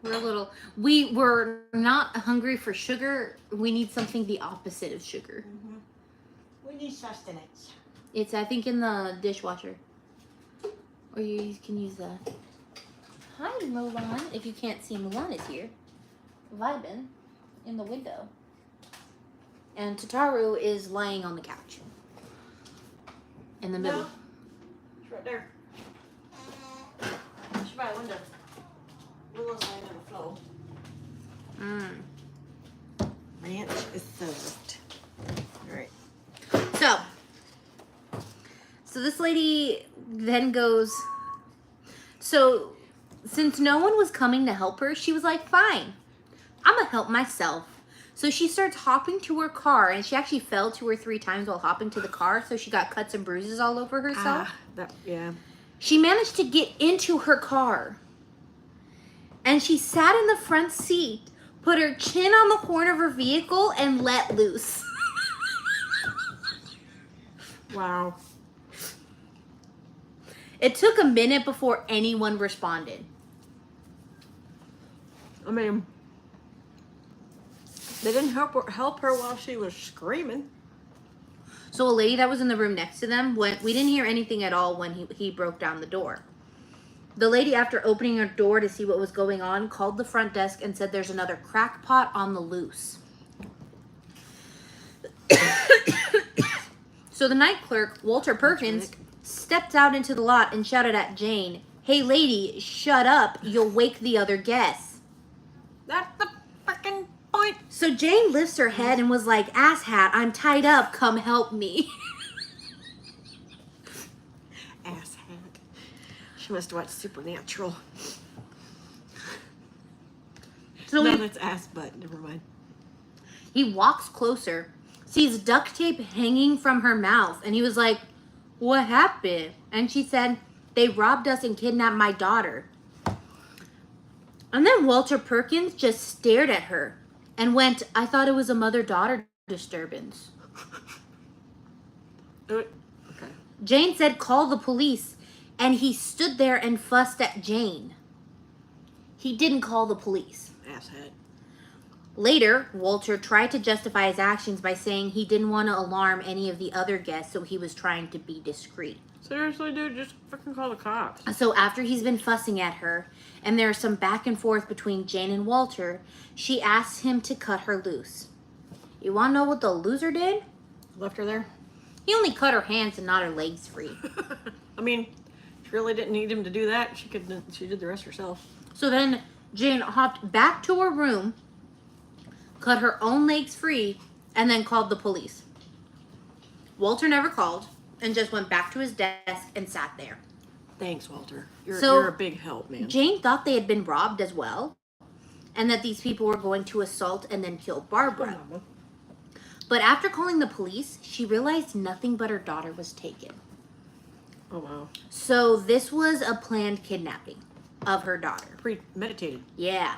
We were not hungry for sugar. We need something the opposite of sugar. Mm-hmm. We need sustenance. It's, I think, in the dishwasher. Or you can use the... Hi, Mulan. If you can't see, Mulan is here, vibing in the window. And Tataru is lying on the couch in the middle. No. It's right there. She's by a window. Willow's laying on the floor. Ranch is served. All right. So this lady then goes, so since no one was coming to help her, she was like, fine, I'm gonna help myself. So she starts hopping to her car, and she actually fell 2 or 3 times while hopping to the car, so she got cuts and bruises all over herself. Yeah. She managed to get into her car, and she sat in the front seat, put her chin on the horn of her vehicle, and let loose. Wow. It took a minute before anyone responded. I mean, they didn't help her while she was screaming. So a lady that was in the room next to them, we didn't hear anything at all when he broke down the door. The lady, after opening her door to see what was going on, called the front desk and said there's another crackpot on the loose. So the night clerk, Walter Perkins, stepped out into the lot and shouted at Jane, "Hey lady, shut up, you'll wake the other guests." That's the fucking point. So Jane lifts her head and was like, "Asshat, I'm tied up, come help me." Asshat. She must have watched Supernatural. So No, that's ass butt. Never mind. he walks closer, sees duct tape hanging from her mouth, and he was like, "What happened?" And she said, "They robbed us and kidnapped my daughter." And then Walter Perkins just stared at her and went, "I thought it was a mother-daughter disturbance." Okay. Jane said, "Call the police." And he stood there and fussed at Jane. He didn't call the police. Asshat. Later, Walter tried to justify his actions by saying he didn't want to alarm any of the other guests, so he was trying to be discreet. Seriously, dude, just fucking call the cops. So after he's been fussing at her, and there's some back and forth between Jane and Walter, she asks him to cut her loose. You want to know what the loser did? Left her there? He only cut her hands and not her legs free. I mean, she really didn't need him to do that. She did the rest herself. So then Jane hopped back to her room, cut her own legs free, and then called the police. Walter never called and just went back to his desk and sat there. Thanks, Walter. You're a big help, man. Jane thought they had been robbed as well, and that these people were going to assault and then kill Barbara. But after calling the police, she realized nothing but her daughter was taken. Oh, wow. So this was a planned kidnapping of her daughter. Premeditated. Yeah.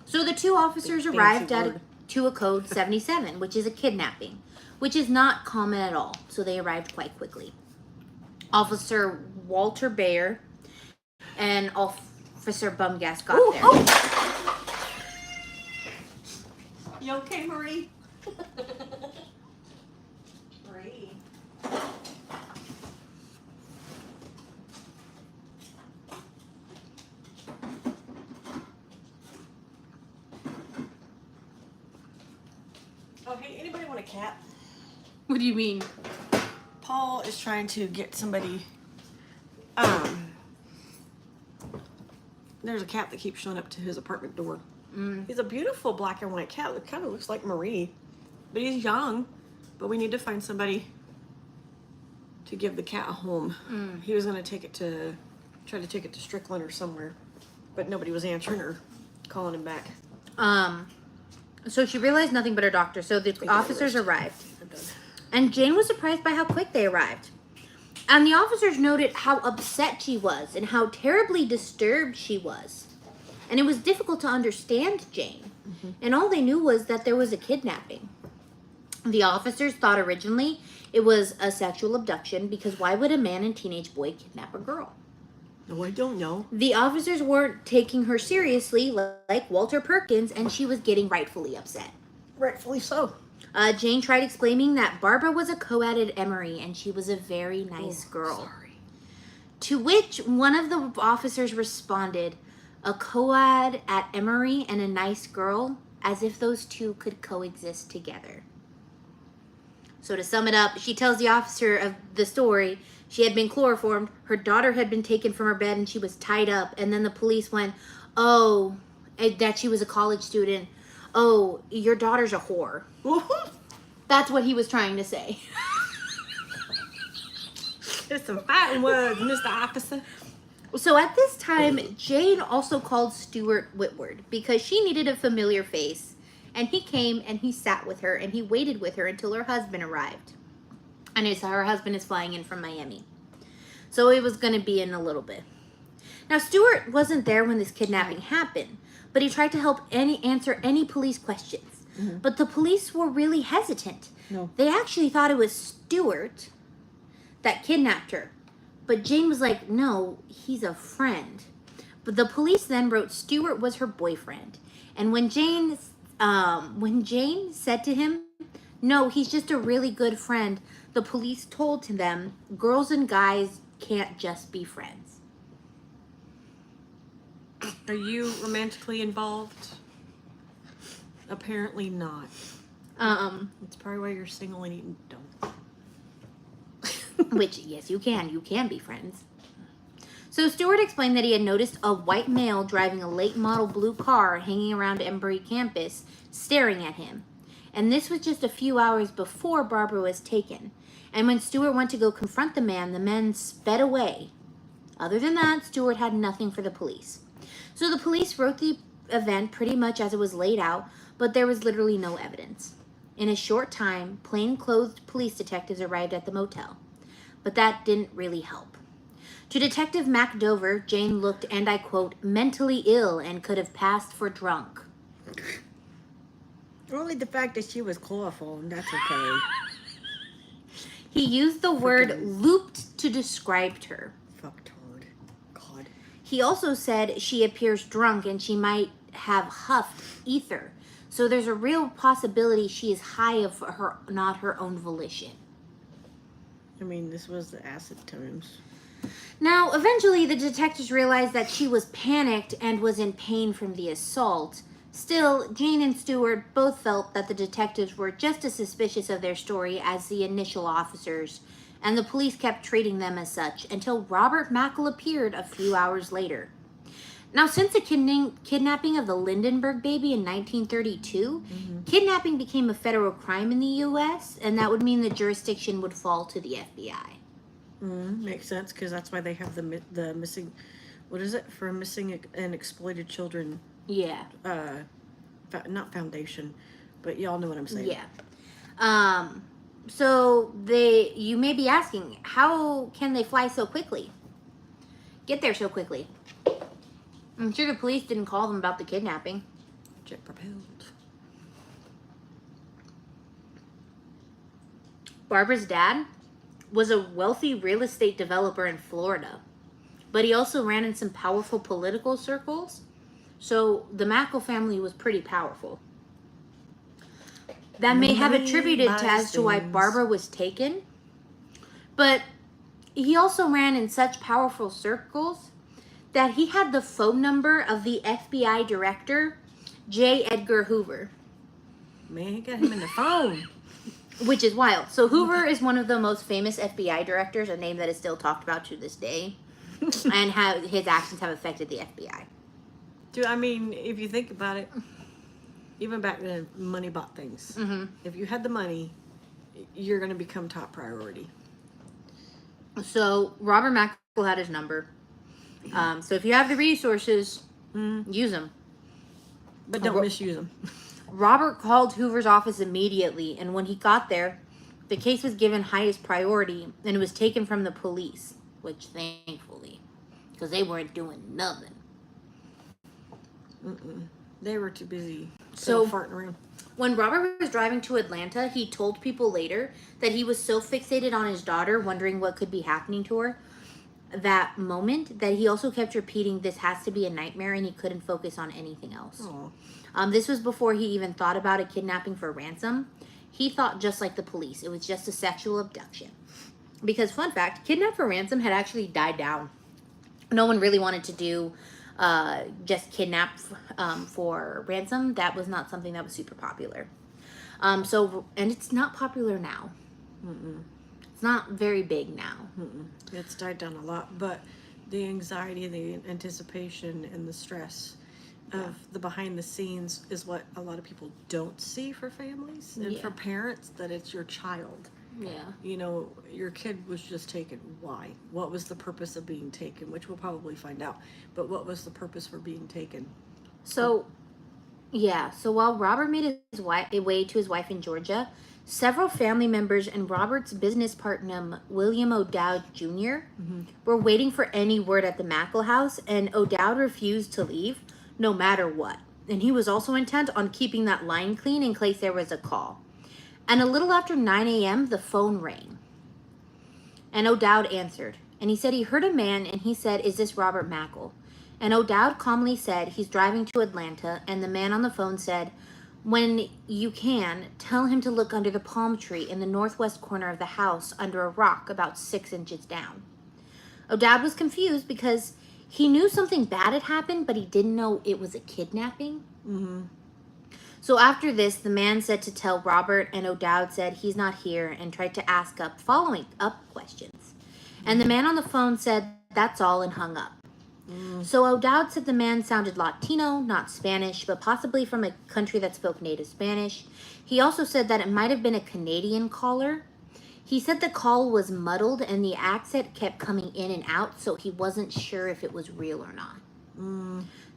So the 2 officers Fancy arrived word. to a code 77, which is a kidnapping, which is not common at all. So they arrived quite quickly. Officer Walter Bayer and Officer Bumgas got there. Oh. You okay, Marie? Marie. Oh, hey, anybody want a cat? What do you mean? Paul is trying to get somebody. There's a cat that keeps showing up to his apartment door. He's a beautiful black and white cat. It kind of looks like Marie, but he's young. But we need to find somebody to give the cat a home. He was going to try to take it to Strickland or somewhere, but nobody was answering or calling him back. So she realized nothing but her doctor. So the officers arrived. I'm done. And Jane was surprised by how quick they arrived. And the officers noted how upset she was and how terribly disturbed she was. And it was difficult to understand Jane. And all they knew was that there was a kidnapping. The officers thought originally it was a sexual abduction because why would a man and teenage boy kidnap a girl? No, I don't know. The officers weren't taking her seriously like Walter Perkins, and she was getting rightfully upset. Rightfully so. Jane tried explaining that Barbara was a co-ed at Emory, and she was a very nice girl. Sorry. To which one of the officers responded, a coed at Emory, and a nice girl, as if those two could coexist together. So to sum it up, she tells the officer of the story she had been chloroformed, her daughter had been taken from her bed, and she was tied up. And then the police went, oh, that she was a college student. Oh, your daughter's a whore. That's what he was trying to say. There's some fighting words, Mr. Officer. So at this time, Jane also called Stuart Whitward because she needed a familiar face. And he came and he sat with her and he waited with her until her husband arrived. And her husband is flying in from Miami. So it was going to be in a little bit. Now, Stuart wasn't there when this kidnapping happened, but he tried to help answer any police questions. Mm-hmm. But the police were really hesitant. No. They actually thought it was Stuart that kidnapped her. But Jane was like, no, he's a friend. But the police then wrote Stuart was her boyfriend. And when Jane said to him, no, he's just a really good friend, the police told to them, girls and guys can't just be friends. Are you romantically involved? Apparently not. That's probably why you're single and eating donuts. Which, yes, you can be friends. So Stewart explained that he had noticed a white male driving a late model blue car hanging around Embry campus, staring at him. And this was just a few hours before Barbara was taken. And when Stewart went to go confront the man sped away. Other than that, Stewart had nothing for the police. So the police wrote the event pretty much as it was laid out, but there was literally no evidence. In a short time, plainclothed police detectives arrived at the motel. But that didn't really help. To Detective Mac Dover, Jane looked, and I quote, mentally ill and could have passed for drunk. Only the fact that she was chloroformed, that's okay. He used the word looped to describe her. Fucktard. God. He also said she appears drunk and she might have huffed ether. So there's a real possibility she is high of her, not her own volition. I mean, this was the acid times. Now, eventually, the detectives realized that she was panicked and was in pain from the assault. Still, Jane and Stewart both felt that the detectives were just as suspicious of their story as the initial officers, and the police kept treating them as such until Robert Mackle appeared a few hours later. Now, since the kidnapping of the Lindenberg baby in 1932, kidnapping became a federal crime in the U.S., and that would mean the jurisdiction would fall to the FBI. Makes sense, because that's why they have the missing, what is it, for missing and exploited children. Yeah. Not foundation, but y'all know what I'm saying. Yeah. So you may be asking, how can they fly so quickly? Get there so quickly? I'm sure the police didn't call them about the kidnapping. Jet propelled. Barbara's dad was a wealthy real estate developer in Florida, but he also ran in some powerful political circles. So the Mackle family was pretty powerful. That may have attributed as to why Barbara was taken. But he also ran in such powerful circles that he had the phone number of the FBI director, J. Edgar Hoover. Man, he got him in the phone. Which is wild. So Hoover is one of the most famous FBI directors, a name that is still talked about to this day. And his actions have affected the FBI. Dude, I mean, if you think about it, even back then, money bought things. Mm-hmm. If you had the money, you're going to become top priority. So Robert Mackle had his number. So if you have the resources, use them. But don't misuse them. Robert called Hoover's office immediately, and when he got there, the case was given highest priority, and it was taken from the police, which thankfully, because they weren't doing nothing. They were too busy farting around. When Robert was driving to Atlanta, he told people later that he was so fixated on his daughter, wondering what could be happening to her that moment, that he also kept repeating, this has to be a nightmare, and he couldn't focus on anything else. This was before he even thought about a kidnapping for ransom. He thought just like the police. It was just a sexual abduction. Because, fun fact, kidnap for ransom had actually died down. No one really wanted to do just kidnap for ransom, that was not something that was super popular. And it's not popular now. It's not very big now. It's died down a lot, but the anxiety, the anticipation, and the stress of the behind the scenes is what a lot of people don't see for families and for parents, that it's your child. Yeah. You know, your kid was just taken. Why? What was the purpose of being taken? Which we'll probably find out. But what was the purpose for being taken? So while Robert made his way to his wife in Georgia, several family members and Robert's business partner, William O'Dowd Jr., were waiting for any word at the Mackle house, and O'Dowd refused to leave no matter what. And he was also intent on keeping that line clean in case there was a call. And a little after 9 a.m., the phone rang. And O'Dowd answered. And he said he heard a man, and he said, "Is this Robert Mackle?" And O'Dowd calmly said, "He's driving to Atlanta." And the man on the phone said, "When you can, tell him to look under the palm tree in the northwest corner of the house under a rock about 6 inches down." O'Dowd was confused because he knew something bad had happened, but he didn't know it was a kidnapping. So after this, the man said to tell Robert, and O'Dowd said he's not here and tried to ask following up questions. And the man on the phone said that's all and hung up. So O'Dowd said the man sounded Latino, not Spanish, but possibly from a country that spoke native Spanish. He also said that it might have been a Canadian caller. He said the call was muddled and the accent kept coming in and out, so he wasn't sure if it was real or not.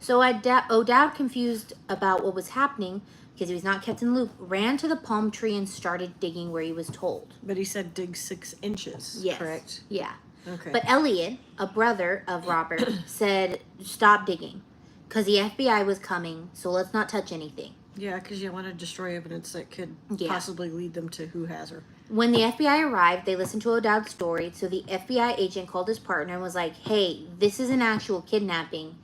So O'Dowd, confused about what was happening, because he was not kept in the loop, ran to the palm tree and started digging where he was told. But he said dig 6 inches, Yes. correct? Yeah. Okay. But Elliot, a brother of Robert, said, "Stop digging, because the FBI was coming, so let's not touch anything." Yeah, because you want to destroy evidence that could possibly lead them to who has her. When the FBI arrived, they listened to O'Dowd's story, so the FBI agent called his partner and was like, "Hey, this is an actual kidnapping."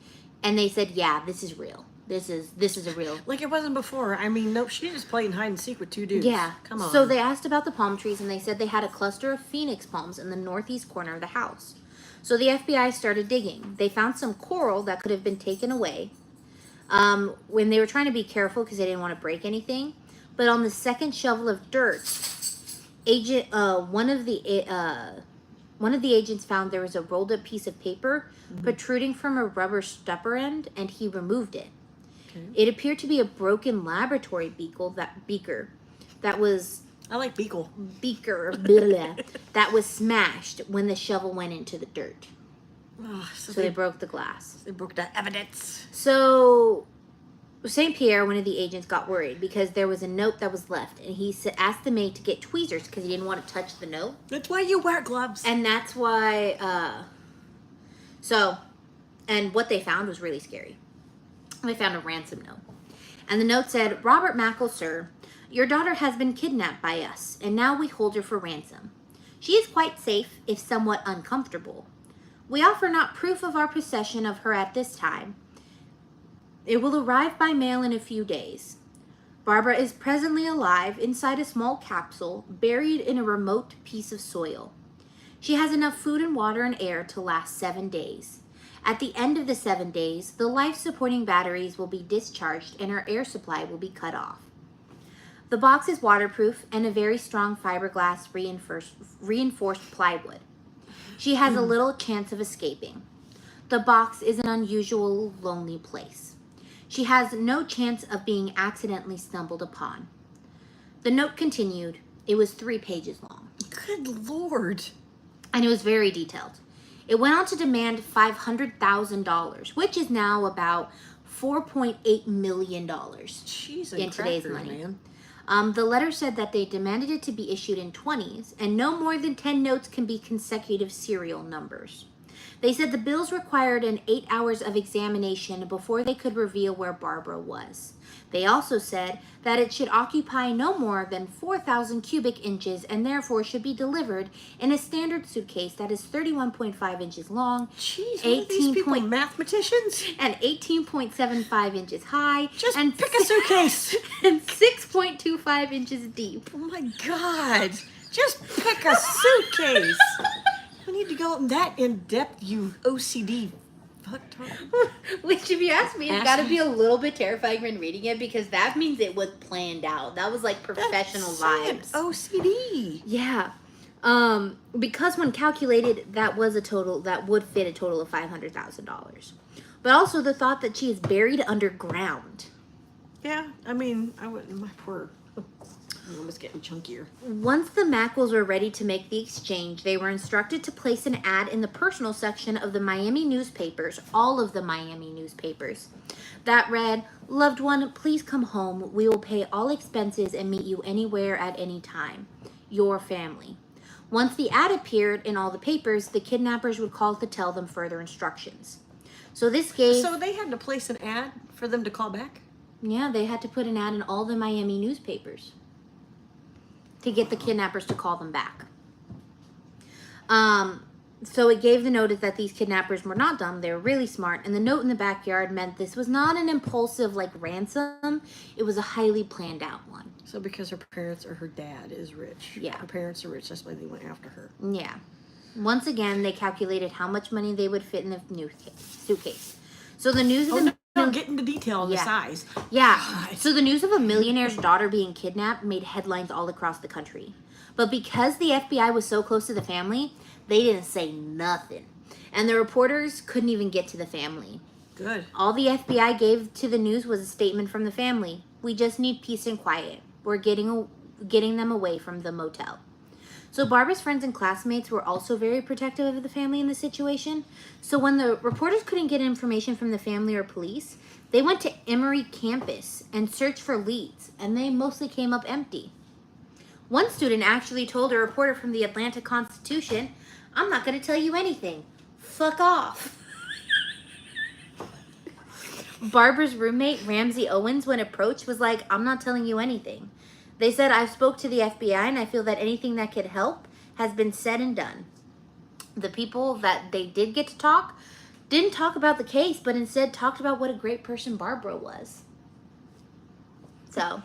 And they said, "Yeah, this is real. This is a real..." Like it wasn't before. I mean, nope, she just playing hide and seek with 2 dudes. Yeah. Come on. So they asked about the palm trees, and they said they had a cluster of phoenix palms in the northeast corner of the house. So the FBI started digging. They found some coral that could have been taken away when they were trying to be careful because they didn't want to break anything. But on the second shovel of dirt, one of the agents found there was a rolled up piece of paper protruding from a rubber stopper end, and he removed it. Okay. It appeared to be a broken laboratory beaker that was... I like beaker. That was smashed when the shovel went into the dirt. Oh, so they broke the glass. They broke the evidence. So St. Pierre, one of the agents, got worried because there was a note that was left, and he asked the maid to get tweezers because he didn't want to touch the note. That's why you wear gloves. And that's why... And what they found was really scary. They found a ransom note. And the note said, "Robert Mackle, sir, your daughter has been kidnapped by us, and now we hold her for ransom. She is quite safe, if somewhat uncomfortable. We offer not proof of our possession of her at this time. It will arrive by mail in a few days. Barbara is presently alive inside a small capsule buried in a remote piece of soil. She has enough food and water and air to last 7 days. At the end of the 7 days, the life-supporting batteries will be discharged and her air supply will be cut off. The box is waterproof and a very strong fiberglass reinforced plywood. She has a little chance of escaping. The box is an unusual, lonely place. She has no chance of being accidentally stumbled upon." The note continued. It was 3 pages long. Good Lord. And it was very detailed. It went on to demand $500,000, which is now about $4.8 million in today's money. Man. The letter said that they demanded it to be issued in 20s, and no more than 10 notes can be consecutive serial numbers. They said the bills required an 8 hours of examination before they could reveal where Barbara was. They also said that it should occupy no more than 4,000 cubic inches and therefore should be delivered in a standard suitcase that is 31.5 inches long, Jeez, what are these people, mathematicians? And 18.75 inches high. Just and pick a suitcase. And 6.25 inches deep. Oh my God. Just pick a suitcase. We need to go that in depth, you OCD fuck, Tom? Which, if you ask me, it's Ask got to me. be a little bit terrifying when reading it because that means it was planned out. That was like professional vibes. OCD. Yeah. Because when calculated, that was a total that would fit a total of $500,000. But also the thought that she is buried underground. Yeah, I mean, I wouldn't. My poor. My arm was getting chunkier. Once the Mackles were ready to make the exchange, they were instructed to place an ad in the personal section of the Miami newspapers, all of the Miami newspapers, that read, "Loved one, please come home. We will pay all expenses and meet you anywhere at any time. Your family." Once the ad appeared in all the papers, the kidnappers would call to tell them further instructions. So this gave... So they had to place an ad for them to call back? Yeah, they had to put an ad in all the Miami newspapers to get the kidnappers to call them back. So it gave the notice that these kidnappers were not dumb, they were really smart, and the note in the backyard meant this was not an impulsive, like, ransom, it was a highly planned out one. So because her parents or her dad is rich. Yeah. Her parents are rich, that's why they went after her. Yeah. Once again, they calculated how much money they would fit in the new suitcase. So the news of the... No, get into detail on the Yeah. size. Yeah. God. So the news of a millionaire's daughter being kidnapped made headlines all across the country. But because the FBI was so close to the family, they didn't say nothing. And the reporters couldn't even get to the family. Good. All the FBI gave to the news was a statement from the family. "We just need peace and quiet. We're getting them away from the motel." So Barbara's friends and classmates were also very protective of the family in the situation. So when the reporters couldn't get information from the family or police, they went to Emory campus and searched for leads, and they mostly came up empty. One student actually told a reporter from the Atlanta Constitution, "I'm not going to tell you anything. Fuck off." Barbara's roommate, Ramsey Owens, when approached, was like, "I'm not telling you anything." They said, "I've spoke to the FBI and I feel that anything that could help has been said and done." The people that they did get to talk didn't talk about the case, but instead talked about what a great person Barbara was. So,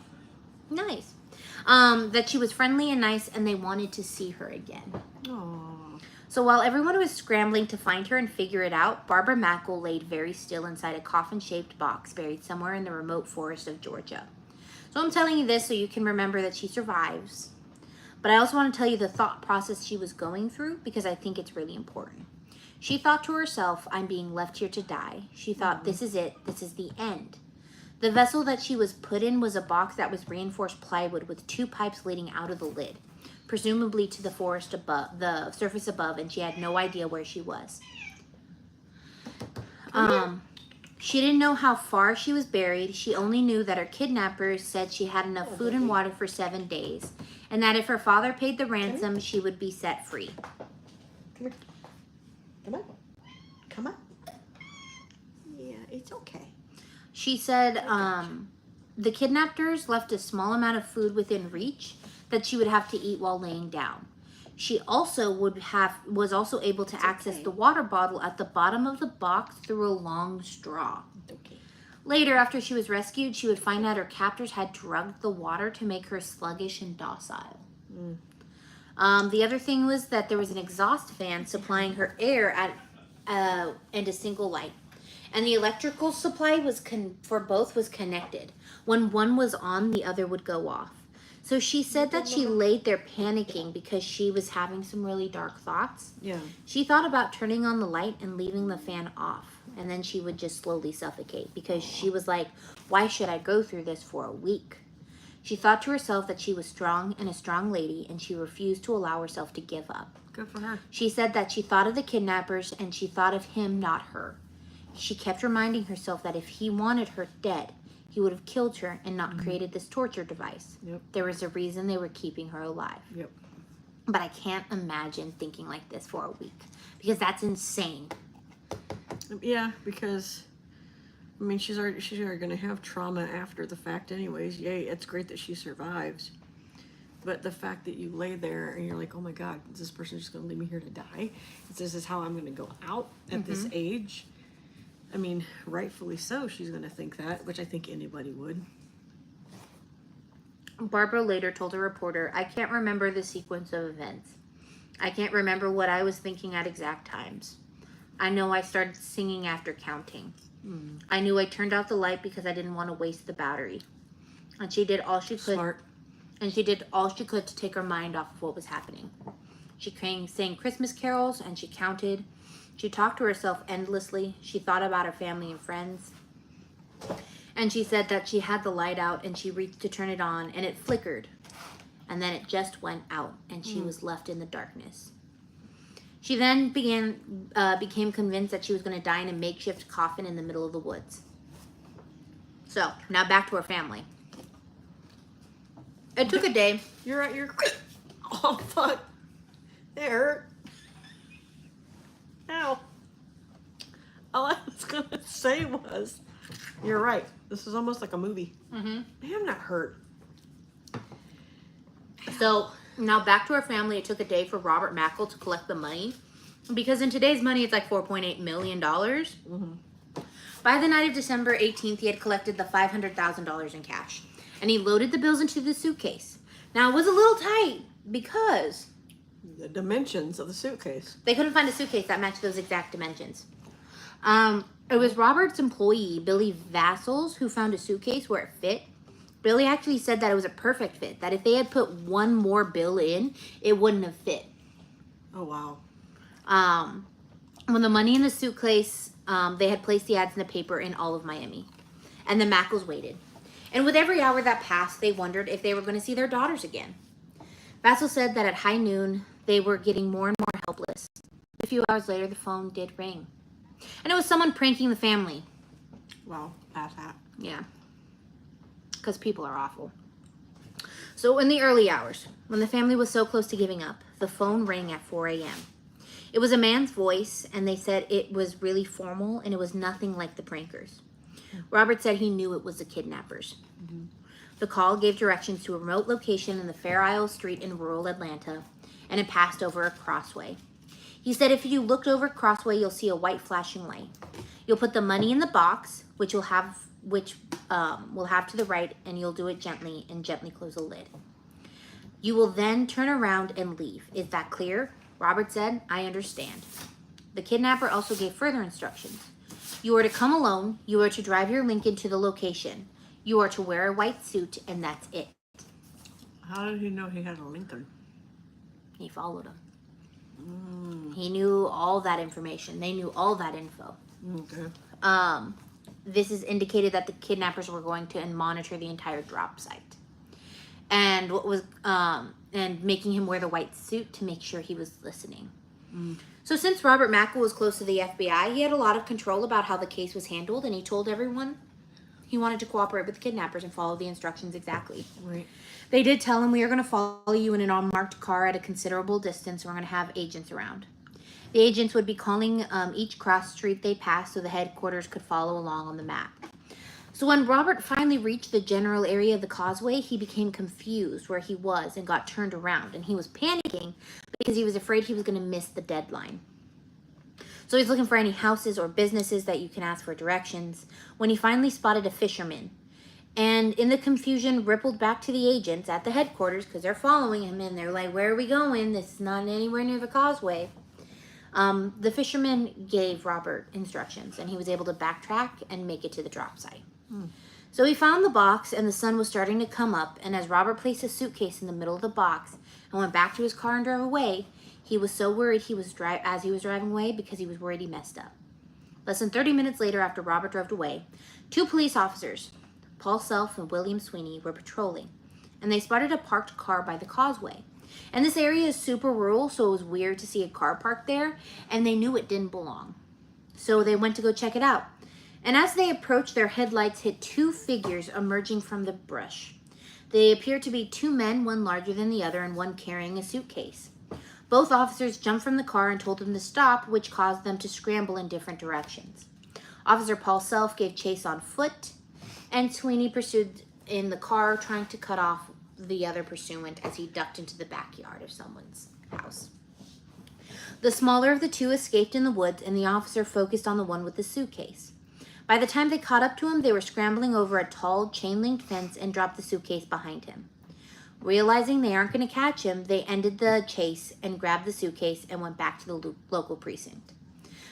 nice. That she was friendly and nice and they wanted to see her again. Aww. So while everyone was scrambling to find her and figure it out, Barbra Mackle laid very still inside a coffin-shaped box buried somewhere in the remote forest of Georgia. So I'm telling you this so you can remember that she survives. But I also want to tell you the thought process she was going through because I think it's really important. She thought to herself, "I'm being left here to die." She thought, "This is it. This is the end." The vessel that she was put in was a box that was reinforced plywood with 2 pipes leading out of the lid, presumably to the forest above, the surface above, and she had no idea where she was. She didn't know how far she was buried. She only knew that her kidnappers said she had enough food and water for 7 days, and that if her father paid the ransom, she would be set free. Come here. Come on. Come on. Yeah, it's okay. She said the kidnappers left a small amount of food within reach that she would have to eat while laying down. She also was also able to access the water bottle at the bottom of the box through a long straw. Okay. Later, after she was rescued, she would find out her captors had drugged the water to make her sluggish and docile. The other thing was that there was an exhaust fan supplying her air and a single light. And the electrical supply was for both was connected. When one was on, the other would go off. So she said that she laid there panicking because she was having some really dark thoughts. Yeah. She thought about turning on the light and leaving the fan off. And then she would just slowly suffocate because she was like, "Why should I go through this for a week?" She thought to herself that she was strong and a strong lady, and she refused to allow herself to give up. Good for her. She said that she thought of the kidnappers and she thought of him, not her. She kept reminding herself that if he wanted her dead, he would have killed her and not created this torture device. Yep. There was a reason they were keeping her alive. Yep. But I can't imagine thinking like this for a week because that's insane. Yeah, because I mean she's already going to have trauma after the fact anyways. Yay, it's great that she survives. But the fact that you lay there and you're like, "Oh my God, is this person just going to leave me here to die? This is how I'm going to go out at this age." I mean, rightfully so, she's going to think that, which I think anybody would. Barbara later told a reporter, "I can't remember the sequence of events. I can't remember what I was thinking at exact times. I know I started singing after counting. I knew I turned out the light because I didn't want to waste the battery. And she did all she could. Smart. And she did all she could to take her mind off of what was happening. She sang Christmas carols and she counted. She talked to herself endlessly. She thought about her family and friends. And she said that she had the light out and she reached to turn it on and it flickered. And then it just went out and she was left in the darkness. She then became convinced that she was going to die in a makeshift coffin in the middle of the woods. So, now back to her family. It took a day. You're at your. Oh fuck! It hurt. Ow. All I was gonna say was, you're right. This is almost like a movie. Mm-hmm. Man, that hurt. So now back to her family. It took a day for Robert Mackle to collect the money, because in today's money it's like $4.8 million. By the night of December 18th, he had collected the $500,000 in cash, and he loaded the bills into the suitcase. Now it was a little tight because The dimensions of the suitcase. they couldn't find a suitcase that matched those exact dimensions. It was Robert's employee, Billy Vassals, who found a suitcase where it fit. Billy actually said that it was a perfect fit, that if they had put one more bill in, it wouldn't have fit. Oh wow. When the money in the suitcase, they had placed the ads in the paper in all of Miami. And the Mackles waited. And with every hour that passed, they wondered if they were going to see their daughters again. Vassal said that at high noon, they were getting more and more helpless. A few hours later, the phone did ring. And it was someone pranking the family. Wow. That's that. Yeah. Because people are awful. So in the early hours, when the family was so close to giving up, the phone rang at 4 a.m. It was a man's voice, and they said it was really formal, and it was nothing like the prankers. Robert said he knew it was the kidnappers. The call gave directions to a remote location in the Fair Isle Street in rural Atlanta, and it passed over a crossway. He said if you looked over a crossway, you'll see a white flashing light. You'll put the money in the box, which will have to the right, and you'll do it gently and gently close the lid. You will then turn around and leave. Is that clear? Robert said, I understand. The kidnapper also gave further instructions. You are to come alone. You are to drive your Lincoln to the location. You are to wear a white suit, and that's it. How did he know he had a Lincoln? He followed him. He knew all that information. They knew all that info. Okay. This is indicated that the kidnappers were going to monitor the entire drop site. And and making him wear the white suit to make sure he was listening. So since Robert Mackle was close to the FBI, he had a lot of control about how the case was handled, and he told everyone he wanted to cooperate with the kidnappers and follow the instructions exactly. Right. They did tell him, we are going to follow you in an unmarked car at a considerable distance, and we're going to have agents around. The agents would be calling each cross street they passed so the headquarters could follow along on the map. So when Robert finally reached the general area of the causeway, he became confused where he was and got turned around. And he was panicking because he was afraid he was going to miss the deadline. So he's looking for any houses or businesses that you can ask for directions when he finally spotted a fisherman. And in the confusion, rippled back to the agents at the headquarters because they're following him and they're like, where are we going? This is not anywhere near the causeway. The fisherman gave Robert instructions and he was able to backtrack and make it to the drop site. So he found the box and the sun was starting to come up, and as Robert placed his suitcase in the middle of the box and went back to his car and drove away, he was so worried as he was driving away because he was worried he messed up. Less than 30 minutes later, after Robert drove away, 2 police officers, Paul Self and William Sweeney, were patrolling, and they spotted a parked car by the causeway. And this area is super rural, so it was weird to see a car parked there, and they knew it didn't belong. So they went to go check it out. And as they approached, their headlights hit 2 figures emerging from the brush. They appeared to be 2 men, one larger than the other and one carrying a suitcase. Both officers jumped from the car and told them to stop, which caused them to scramble in different directions. Officer Paul Self gave chase on foot, and Sweeney pursued in the car, trying to cut off the other pursuant as he ducked into the backyard of someone's house. The smaller of the 2 escaped in the woods, and the officer focused on the one with the suitcase. By the time they caught up to him, they were scrambling over a tall, chain-linked fence and dropped the suitcase behind him. Realizing they aren't going to catch him, they ended the chase and grabbed the suitcase and went back to the local precinct.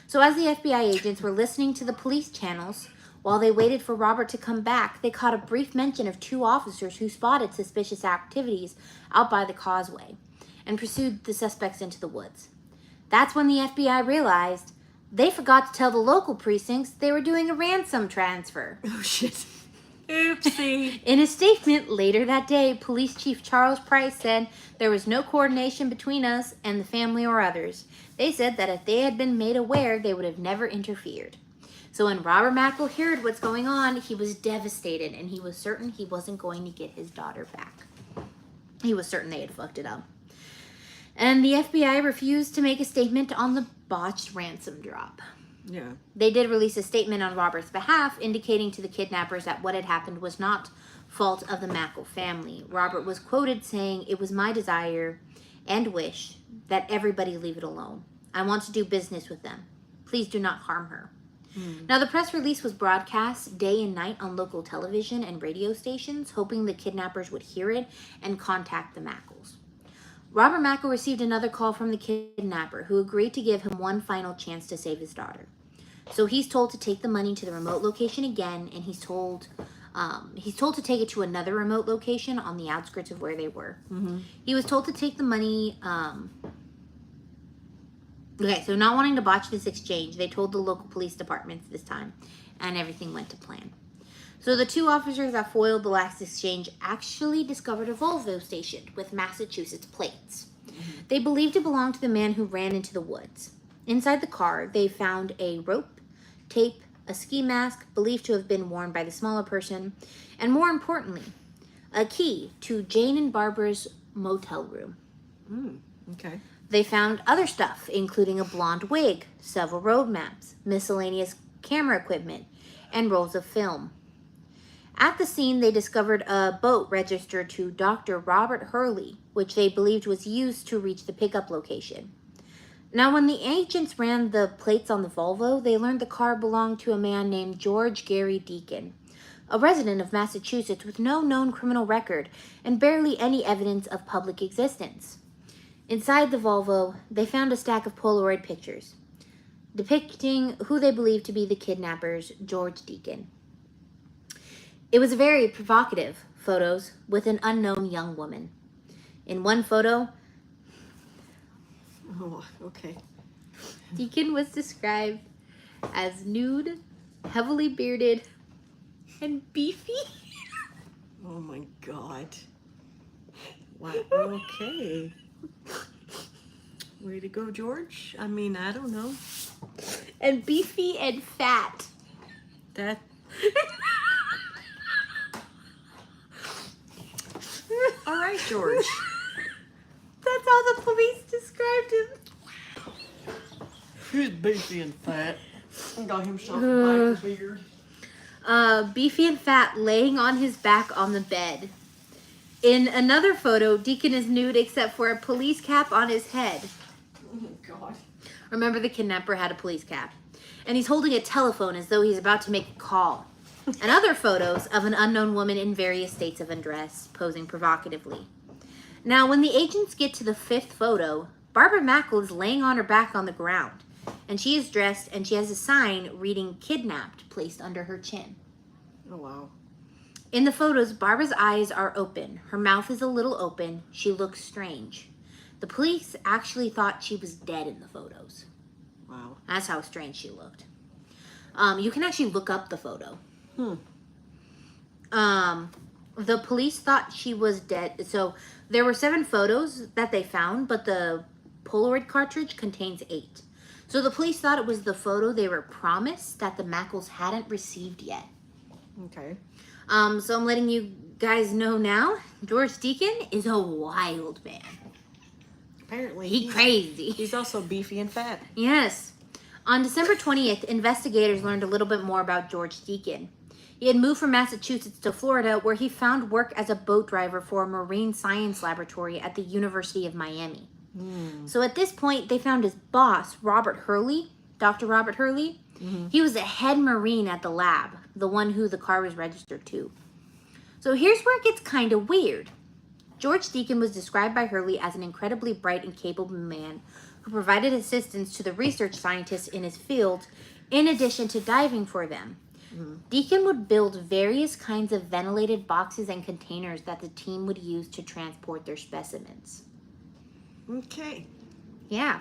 So as the FBI agents were listening to the police channels, while they waited for Robert to come back, they caught a brief mention of 2 officers who spotted suspicious activities out by the causeway and pursued the suspects into the woods. That's when the FBI realized they forgot to tell the local precincts they were doing a ransom transfer. Oh, shit. Oopsie. In a statement later that day, Police Chief Charles Price said there was no coordination between us and the family or others. They said that if they had been made aware, they would have never interfered. So when Robert Mackle heard what's going on, he was devastated, and he was certain he wasn't going to get his daughter back. He was certain they had fucked it up. And the FBI refused to make a statement on the botched ransom drop. Yeah. They did release a statement on Robert's behalf, indicating to the kidnappers that what had happened was not fault of the Mackle family. Robert was quoted saying, "It was my desire and wish that everybody leave it alone. I want to do business with them. Please do not harm her." Now, the press release was broadcast day and night on local television and radio stations, hoping the kidnappers would hear it and contact the Mackles. Robert Mackle received another call from the kidnapper, who agreed to give him one final chance to save his daughter. So he's told to take the money to the remote location again, and he's told to take it to another remote location on the outskirts of where they were. He was told to take the money. Okay, so not wanting to botch this exchange, they told the local police departments this time, and everything went to plan. So the 2 officers that foiled the last exchange actually discovered a Volvo station with Massachusetts plates. They believed it belonged to the man who ran into the woods. Inside the car, they found a rope, tape, a ski mask, believed to have been worn by the smaller person, and more importantly, a key to Jane and Barbara's motel room. Okay. They found other stuff, including a blonde wig, several road maps, miscellaneous camera equipment, and rolls of film. At the scene, they discovered a boat registered to Dr. Robert Hurley, which they believed was used to reach the pickup location. Now, when the agents ran the plates on the Volvo, they learned the car belonged to a man named George Gary Deacon, a resident of Massachusetts with no known criminal record and barely any evidence of public existence. Inside the Volvo, they found a stack of Polaroid pictures depicting who they believed to be the kidnappers, George Deacon. It was very provocative photos with an unknown young woman. In one photo, Oh, okay. Deacon was described as nude, heavily bearded, and beefy. Oh, my God. Wow. Okay. Way to go, George. I mean, I don't know. And beefy and fat. That... All right, George. That's how the police described him. He's beefy and fat. Got himself a black beard. Beefy and fat, laying on his back on the bed. In another photo, Deacon is nude except for a police cap on his head. Oh, God. Remember, the kidnapper had a police cap. And he's holding a telephone as though he's about to make a call. And other photos of an unknown woman in various states of undress, posing provocatively. Now, when the agents get to the 5th photo, Barbara Mackle is laying on her back on the ground. And she is dressed, and she has a sign reading "Kidnapped" placed under her chin. Oh, wow. In the photos, Barbara's eyes are open. Her mouth is a little open. She looks strange. The police actually thought she was dead in the photos. Wow. That's how strange she looked. You can actually look up the photo. The police thought she was dead. So there were 7 photos that they found, but the Polaroid cartridge contains 8. So the police thought it was the photo they were promised that the Mackles hadn't received yet. Okay. So I'm letting you guys know now, George Deacon is a wild man. Apparently. He's crazy. He's also beefy and fat. Yes. On December 20th, investigators learned a little bit more about George Deacon. He had moved from Massachusetts to Florida, where he found work as a boat driver for a marine science laboratory at the University of Miami. So at this point, they found his boss, Robert Hurley, Dr. Robert Hurley. He was the head marine at the lab, the one who the car was registered to. So here's where it gets kind of weird. George Deacon was described by Hurley as an incredibly bright and capable man who provided assistance to the research scientists in his field, in addition to diving for them. Deacon would build various kinds of ventilated boxes and containers that the team would use to transport their specimens. Okay. Yeah.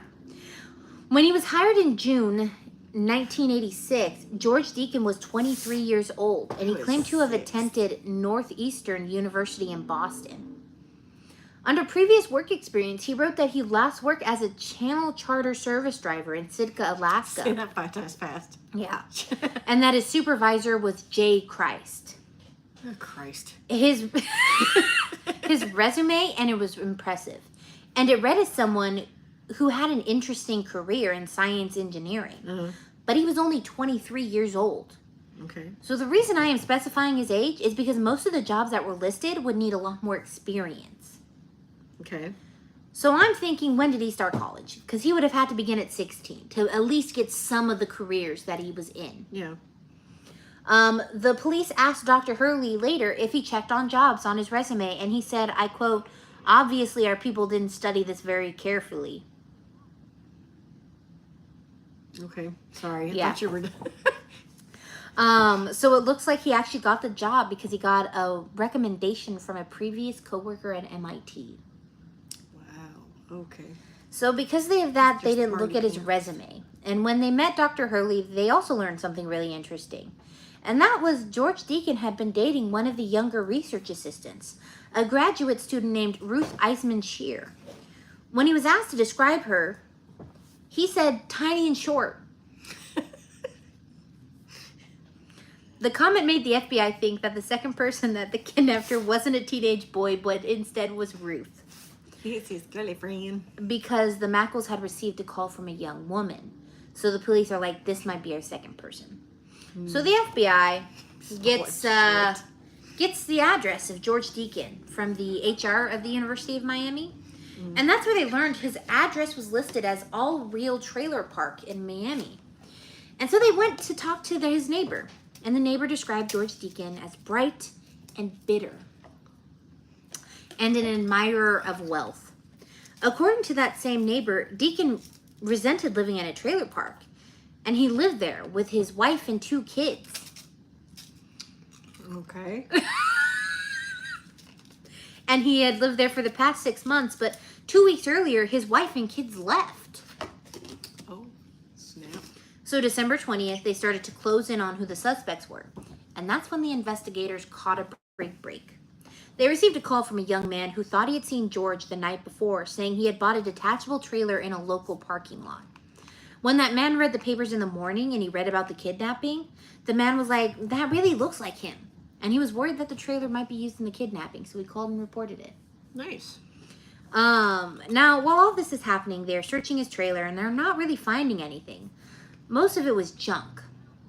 When he was hired in June 1986, George Deacon was 23 years old, and he claimed to have attended Northeastern University in Boston. Under previous work experience, he wrote that he last worked as a Channel Charter service driver in Sitka, Alaska. Say that 5 times fast. Yeah. And that his supervisor was Jay Christ. Oh, Christ. His resume, and it was impressive. And it read as someone who had an interesting career in science engineering. But he was only 23 years old. Okay. So the reason I am specifying his age is because most of the jobs that were listed would need a lot more experience. Okay. So I'm thinking, when did he start college? Because he would have had to begin at 16 to at least get some of the careers that he was in. Yeah. The police asked Dr. Hurley later if he checked on jobs on his resume, and he said, I quote, "Obviously our people didn't study this very carefully." Okay. Sorry. I Yeah. thought you were So it looks like he actually got the job because he got a recommendation from a previous coworker at MIT. Wow. Okay. So because of that, they Just didn't look Marty at his Peanut. resume. And when they met Dr. Hurley, they also learned something really interesting. And that was George Deacon had been dating one of the younger research assistants, a graduate student named Ruth Eisman Shear. When he was asked to describe her, he said, "tiny and short." The comment made the FBI think that the second person that they kidnapped her wasn't a teenage boy, but instead was Ruth, He's his girlfriend. because the Mackles had received a call from a young woman. So the police are like, this might be our second person. So the FBI gets the address of George Deacon from the HR of the University of Miami. And that's where they learned his address was listed as All Real Trailer Park in Miami. And so they went to talk to his neighbor. And the neighbor described George Deacon as bright and bitter and an admirer of wealth. According to that same neighbor, Deacon resented living in a trailer park, and he lived there with his wife and 2 kids. Okay. And he had lived there for the past 6 months, but 2 weeks earlier, his wife and kids left. Oh, snap. So December 20th, they started to close in on who the suspects were. And that's when the investigators caught a break. They received a call from a young man who thought he had seen George the night before, saying he had bought a detachable trailer in a local parking lot. When that man read the papers in the morning and he read about the kidnapping, the man was like, that really looks like him. And he was worried that the trailer might be used in the kidnapping, so he called and reported it. Nice. Now, while all this is happening, they're searching his trailer and they're not really finding anything. Most of it was junk,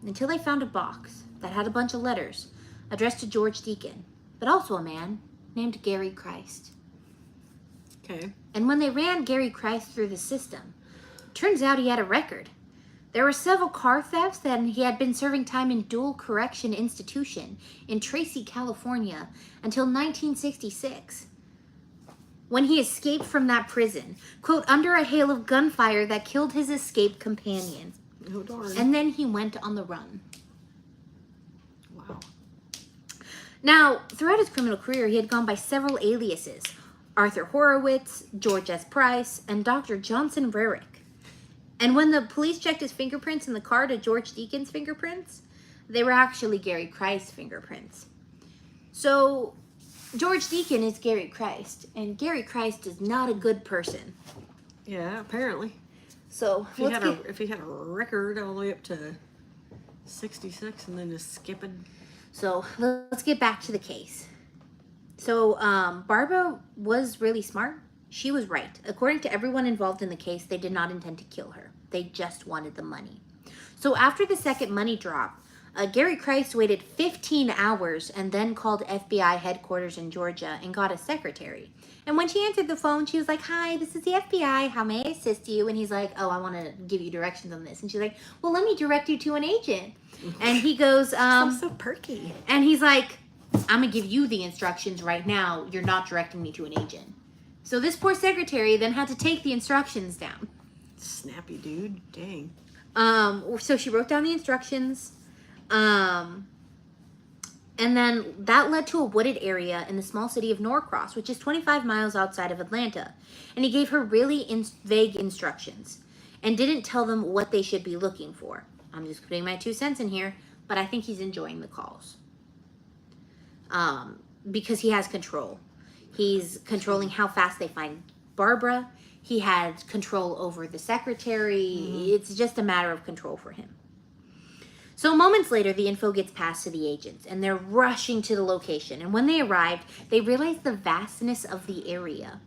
until they found a box that had a bunch of letters addressed to George Deacon, but also a man named Gary Christ. Okay. And when they ran Gary Christ through the system, turns out he had a record. There were several car thefts, and he had been serving time in dual correction institution in Tracy, California until 1966. When he escaped from that prison, quote, under a hail of gunfire that killed his escaped companion. Oh, darn. And then he went on the run. Wow. Now, throughout his criminal career, he had gone by several aliases: Arthur Horowitz, George S. Price, and Dr. Johnson Rarick. And when the police checked his fingerprints in the car to George Deacon's fingerprints, they were actually Gary Christ's fingerprints. So, George Deacon is Gary Christ, and Gary Christ is not a good person. Yeah, apparently. So, If he had a record all the way up to 66 and then just skipping. So let's get back to the case. So Barbara was really smart. She was right. According to everyone involved in the case, they did not intend to kill her. They just wanted the money. So after the second money drop, Gary Christ waited 15 hours and then called FBI headquarters in Georgia and got a secretary. And when she answered the phone, she was like, "Hi, this is the FBI. How may I assist you?" And he's like, "Oh, I want to give you directions on this." And she's like, "Well, let me direct you to an agent." And he goes, I'm so perky. and he's like, "I'm going to give you the instructions right now. You're not directing me to an agent." So this poor secretary then had to take the instructions down. Snappy dude. Dang. So she wrote down the instructions. And then that led to a wooded area in the small city of Norcross, which is 25 miles outside of Atlanta. And he gave her really vague instructions and didn't tell them what they should be looking for. I'm just putting my 2 cents in here, but I think he's enjoying the calls. Because he has control. He's controlling how fast they find Barbara. He had control over the secretary. Mm-hmm. It's just a matter of control for him. So moments later, the info gets passed to the agents, and they're rushing to the location. And when they arrived, they realized the vastness of the area.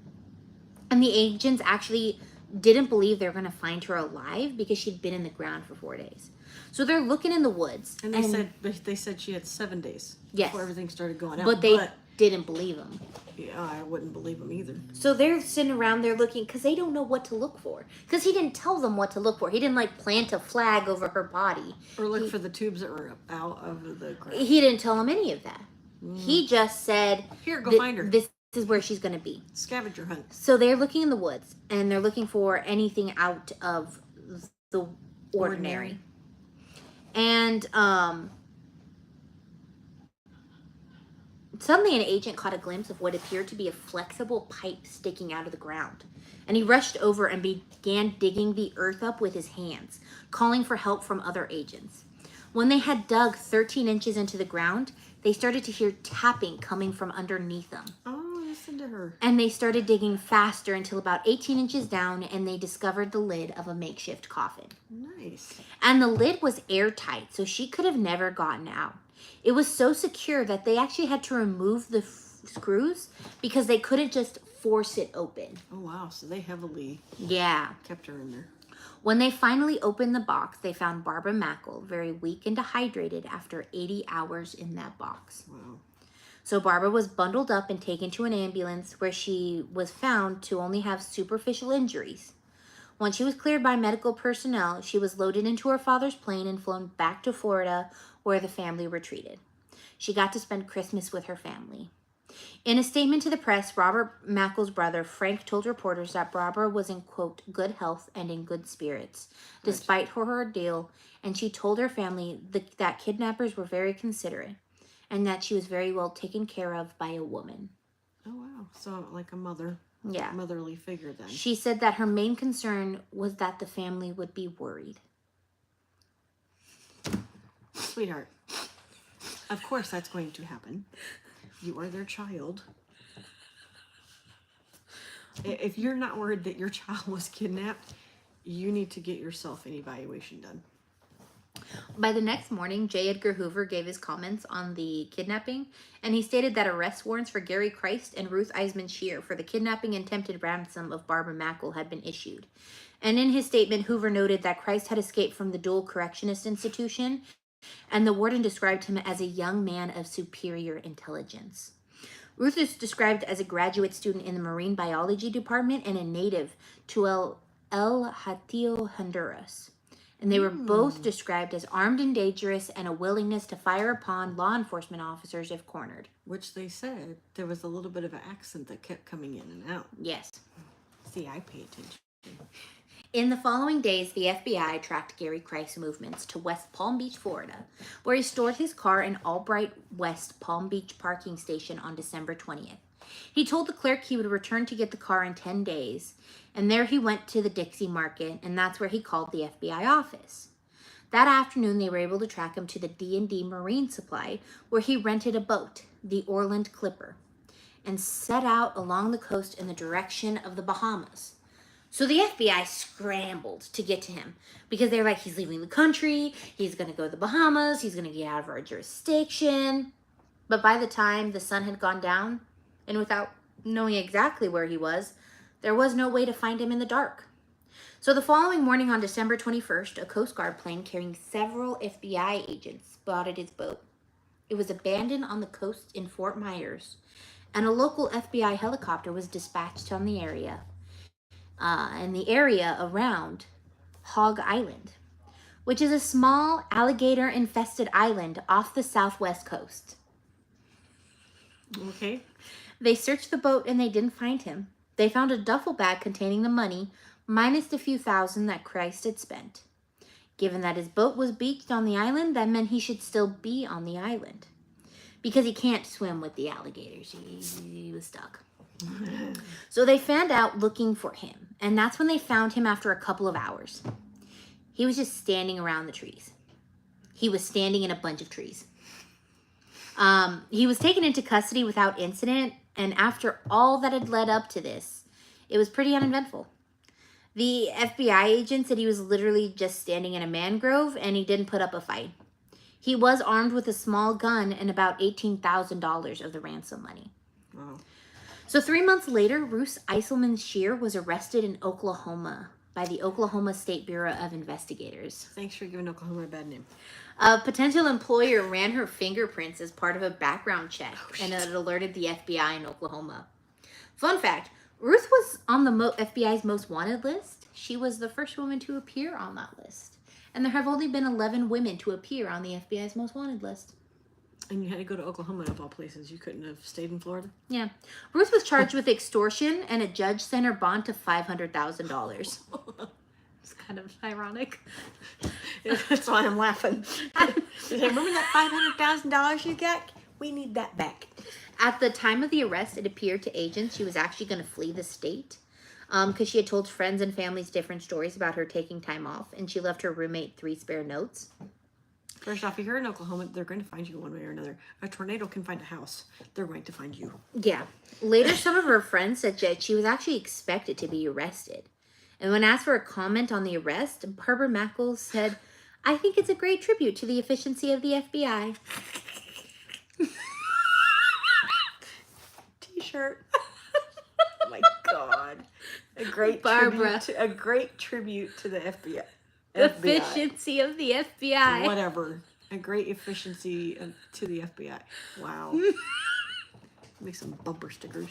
And the agents actually didn't believe they were going to find her alive because she'd been in the ground for 4 days. So they're looking in the woods. And they said she had 7 days before everything started going out. But they didn't believe them. Yeah, I wouldn't believe them either. So they're sitting around there looking because they don't know what to look for. Because he didn't tell them what to look for. He didn't plant a flag over her body. Or look for the tubes that were out of the ground. He didn't tell them any of that. He just said, "Here, go find her. This is where she's going to be." Scavenger hunt. So they're looking in the woods and they're looking for anything out of the ordinary. And suddenly an agent caught a glimpse of what appeared to be a flexible pipe sticking out of the ground. And he rushed over and began digging the earth up with his hands, calling for help from other agents. When they had dug 13 inches into the ground, they started to hear tapping coming from underneath them. Oh, listen to her. And they started digging faster until about 18 inches down, and they discovered the lid of a makeshift coffin. Nice. And the lid was airtight, so she could have never gotten out. It was so secure that they actually had to remove the screws because they couldn't just force it open. Oh, wow. So they heavily kept her in there. When they finally opened the box, they found Barbra Mackle very weak and dehydrated after 80 hours in that box. Wow. So Barbara was bundled up and taken to an ambulance where she was found to only have superficial injuries. Once she was cleared by medical personnel, she was loaded into her father's plane and flown back to Florida, where the family retreated. She got to spend Christmas with her family. In a statement to the press, Robert Mackle's brother, Frank, told reporters that Barbara was in, quote, good health and in good spirits, despite her ordeal, and she told her family that kidnappers were very considerate and that she was very well taken care of by a woman. Oh, wow. So like a mother. Yeah. Motherly figure then. She said that her main concern was that the family would be worried. Sweetheart, of course that's going to happen. You are their child. If you're not worried that your child was kidnapped, you need to get yourself an evaluation done. By the next morning, J. Edgar Hoover gave his comments on the kidnapping, and he stated that arrest warrants for Gary Christ and Ruth Eisman Shear for the kidnapping and attempted ransom of Barbra Mackle had been issued. And in his statement, Hoover noted that Christ had escaped from the dual correctionist institution, and the warden described him as a young man of superior intelligence. Ruth is described as a graduate student in the marine biology department and a native to El Hatillo, Honduras. And they were both described as armed and dangerous and a willingness to fire upon law enforcement officers if cornered. Which they said there was a little bit of an accent that kept coming in and out. Yes. See, I pay attention. In the following days, the FBI tracked Gary Christ's movements to West Palm Beach, Florida, where he stored his car in Albright West Palm Beach parking station on December 20th. He told the clerk he would return to get the car in 10 days, and there he went to the Dixie Market, and that's where he called the FBI office. That afternoon, they were able to track him to the D&D Marine Supply, where he rented a boat, the Orland Clipper, and set out along the coast in the direction of the Bahamas. So the FBI scrambled to get to him because they were like, he's leaving the country, he's going to go to the Bahamas, he's going to get out of our jurisdiction. But by the time the sun had gone down, and without knowing exactly where he was, there was no way to find him in the dark. So the following morning on December 21st, a Coast Guard plane carrying several FBI agents spotted his boat. It was abandoned on the coast in Fort Myers, and a local FBI helicopter was dispatched on the area. And the area around Hog Island, which is a small alligator-infested island off the southwest coast. Okay. They searched the boat and they didn't find him. They found a duffel bag containing the money, minus the few thousand that Christ had spent. Given that his boat was beached on the island, that meant he should still be on the island. Because he can't swim with the alligators. He was stuck. So they fanned out looking for him. And that's when they found him after a couple of hours. He was just standing around the trees. He was standing in a bunch of trees. He was taken into custody without incident. And after all that had led up to this, it was pretty uneventful. The FBI agent said he was literally just standing in a mangrove and he didn't put up a fight. He was armed with a small gun and about $18,000 of the ransom money. Wow. So 3 months later, Ruth Eiselman Shear was arrested in Oklahoma by the Oklahoma State Bureau of Investigators. Thanks for giving Oklahoma a bad name. A potential employer ran her fingerprints as part of a background check, and it alerted the FBI in Oklahoma. Fun fact, Ruth was on the FBI's most wanted list. She was the first woman to appear on that list. And there have only been 11 women to appear on the FBI's most wanted list. And you had to go to Oklahoma of all places. You couldn't have stayed in Florida? Yeah. Ruth was charged with extortion, and a judge sent her bond to $500,000. It's kind of ironic. That's why I'm laughing. Remember that $500,000 you got? We need that back. At the time of the arrest, it appeared to agents she was actually going to flee the state because she had told friends and families different stories about her taking time off, and she left her roommate 3 spare notes. First off, if you're in Oklahoma, they're going to find you one way or another. A tornado can find a house. They're going to find you. Yeah. Later, some of her friends said that she was actually expected to be arrested. And when asked for a comment on the arrest, Barbra Mackle said, "I think it's a great tribute to the efficiency of the FBI." T-shirt. Oh my God. A great Barbara. tribute to the FBI. Efficiency of the FBI. Whatever. A great efficiency to the FBI. Wow. Make some bumper stickers.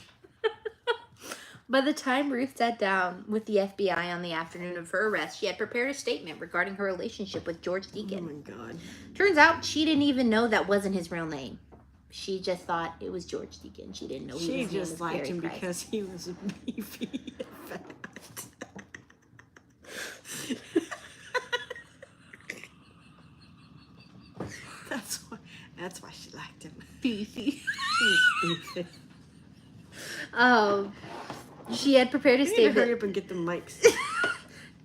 By the time Ruth sat down with the FBI on the afternoon of her arrest, she had prepared a statement regarding her relationship with George Deacon. Oh my God. Turns out she didn't even know that wasn't his real name. She just thought it was George Deacon. She didn't know She his name just was liked Gary him Price. because he was beefy and fat. That's why she liked him. Beefy. He was beefy. She had prepared a We need to hurry statement. up and get the mics. It's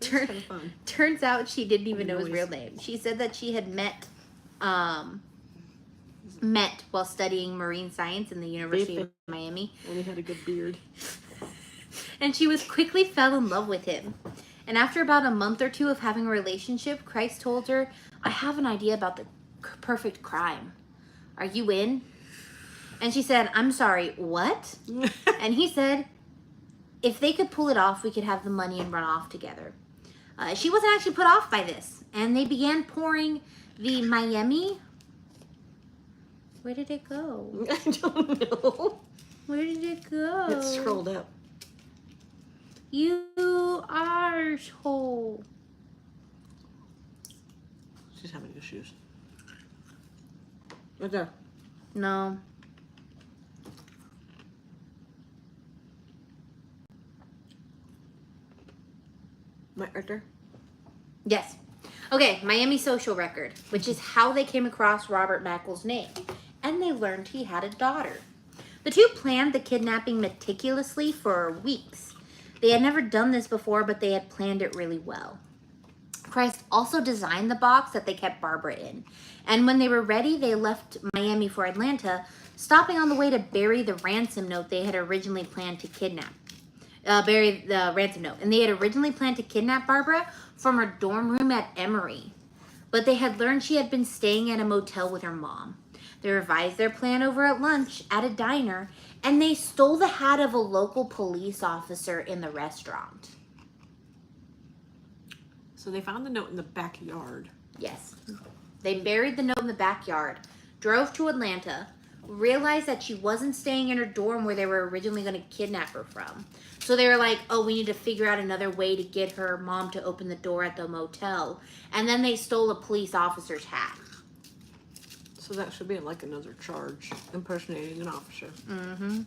Turn- kind of fun. Turns out she didn't even know his Noise. real name. She said that she had met while studying marine science in the University of Miami. And he had a good beard. And she was quickly fell in love with him. And after about a month or 2 of having a relationship, Christ told her, "I have an idea about the perfect crime. Are you in?" And she said, "I'm sorry, what?" And he said, if they could pull it off, we could have the money and run off together. She wasn't actually put off by this. And they began pouring the Miami... Where did it go? I don't know. Where did it go? It scrolled up. You arsehole. She's having issues. Right there. No. Right there. Yes. Okay, Miami social record, which is how they came across Robert Mackle's name. And they learned he had a daughter. The two planned the kidnapping meticulously for weeks. They had never done this before, but they had planned it really well. Christ also designed the box that they kept Barbara in. And when they were ready, they left Miami for Atlanta, stopping on the way to bury the ransom note they had originally planned to kidnap. Bury the ransom note. And they had originally planned to kidnap Barbara from her dorm room at Emory. But they had learned she had been staying at a motel with her mom. They revised their plan over at lunch at a diner, and they stole the hat of a local police officer in the restaurant. So they found the note in the backyard. Yes. They buried the note in the backyard, drove to Atlanta, realized that she wasn't staying in her dorm where they were originally going to kidnap her from. So they were like, oh, we need to figure out another way to get her mom to open the door at the motel. And then they stole a police officer's hat. So that should be like another charge, impersonating an officer. Mm-hmm.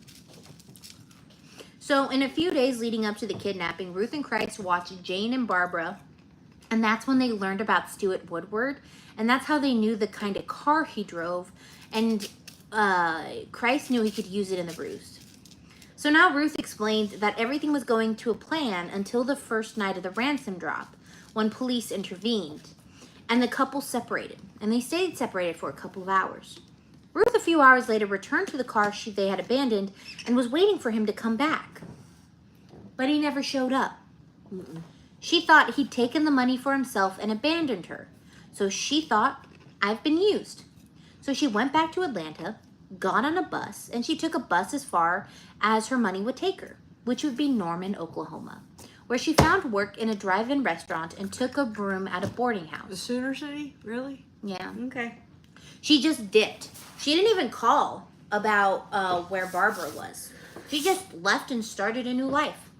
So, in a few days leading up to the kidnapping, Ruth and Christ watched Jane and Barbara, and that's when they learned about Stuart Woodward, and that's how they knew the kind of car he drove, and Christ knew he could use it in the ruse. So now Ruth explained that everything was going to a plan until the first night of the ransom drop, when police intervened, and the couple separated, and they stayed separated for a couple of hours. Ruth, a few hours later, returned to the car they had abandoned and was waiting for him to come back. But he never showed up. She thought he'd taken the money for himself and abandoned her. So she thought, I've been used. So she went back to Atlanta, got on a bus, and she took a bus as far as her money would take her, which would be Norman, Oklahoma, where she found work in a drive-in restaurant and took a room at a boarding house. The Sooner City? Really? Yeah. Okay. She just dipped. She didn't even call about where Barbara was. She just left and started a new life.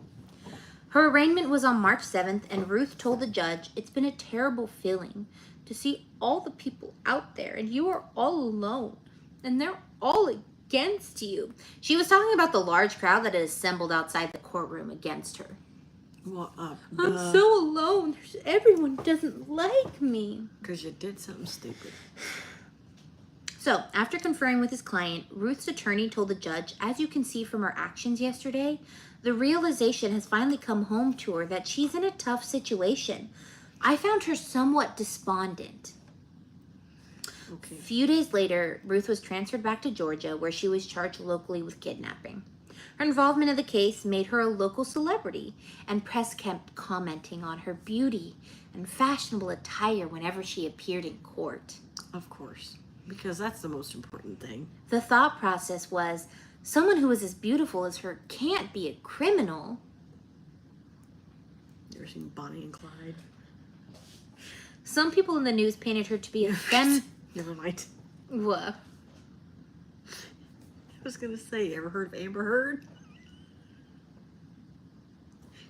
Her arraignment was on March 7th, and Ruth told the judge, it's been a terrible feeling to see all the people out there, and you are all alone, and they're all against you. She was talking about the large crowd that had assembled outside the courtroom against her. Well, I'm so alone. Everyone doesn't like me. Because you did something stupid. So, after conferring with his client, Ruth's attorney told the judge, as you can see from her actions yesterday, the realization has finally come home to her that she's in a tough situation. I found her somewhat despondent. Okay. A few days later, Ruth was transferred back to Georgia, where she was charged locally with kidnapping. Her involvement in the case made her a local celebrity, and press kept commenting on her beauty and fashionable attire whenever she appeared in court. Of course. Because that's the most important thing. The thought process was, someone who is as beautiful as her can't be a criminal. You ever seen Bonnie and Clyde? Some people in the news painted her to be a femme. Never mind. What? I was going to say, ever heard of Amber Heard?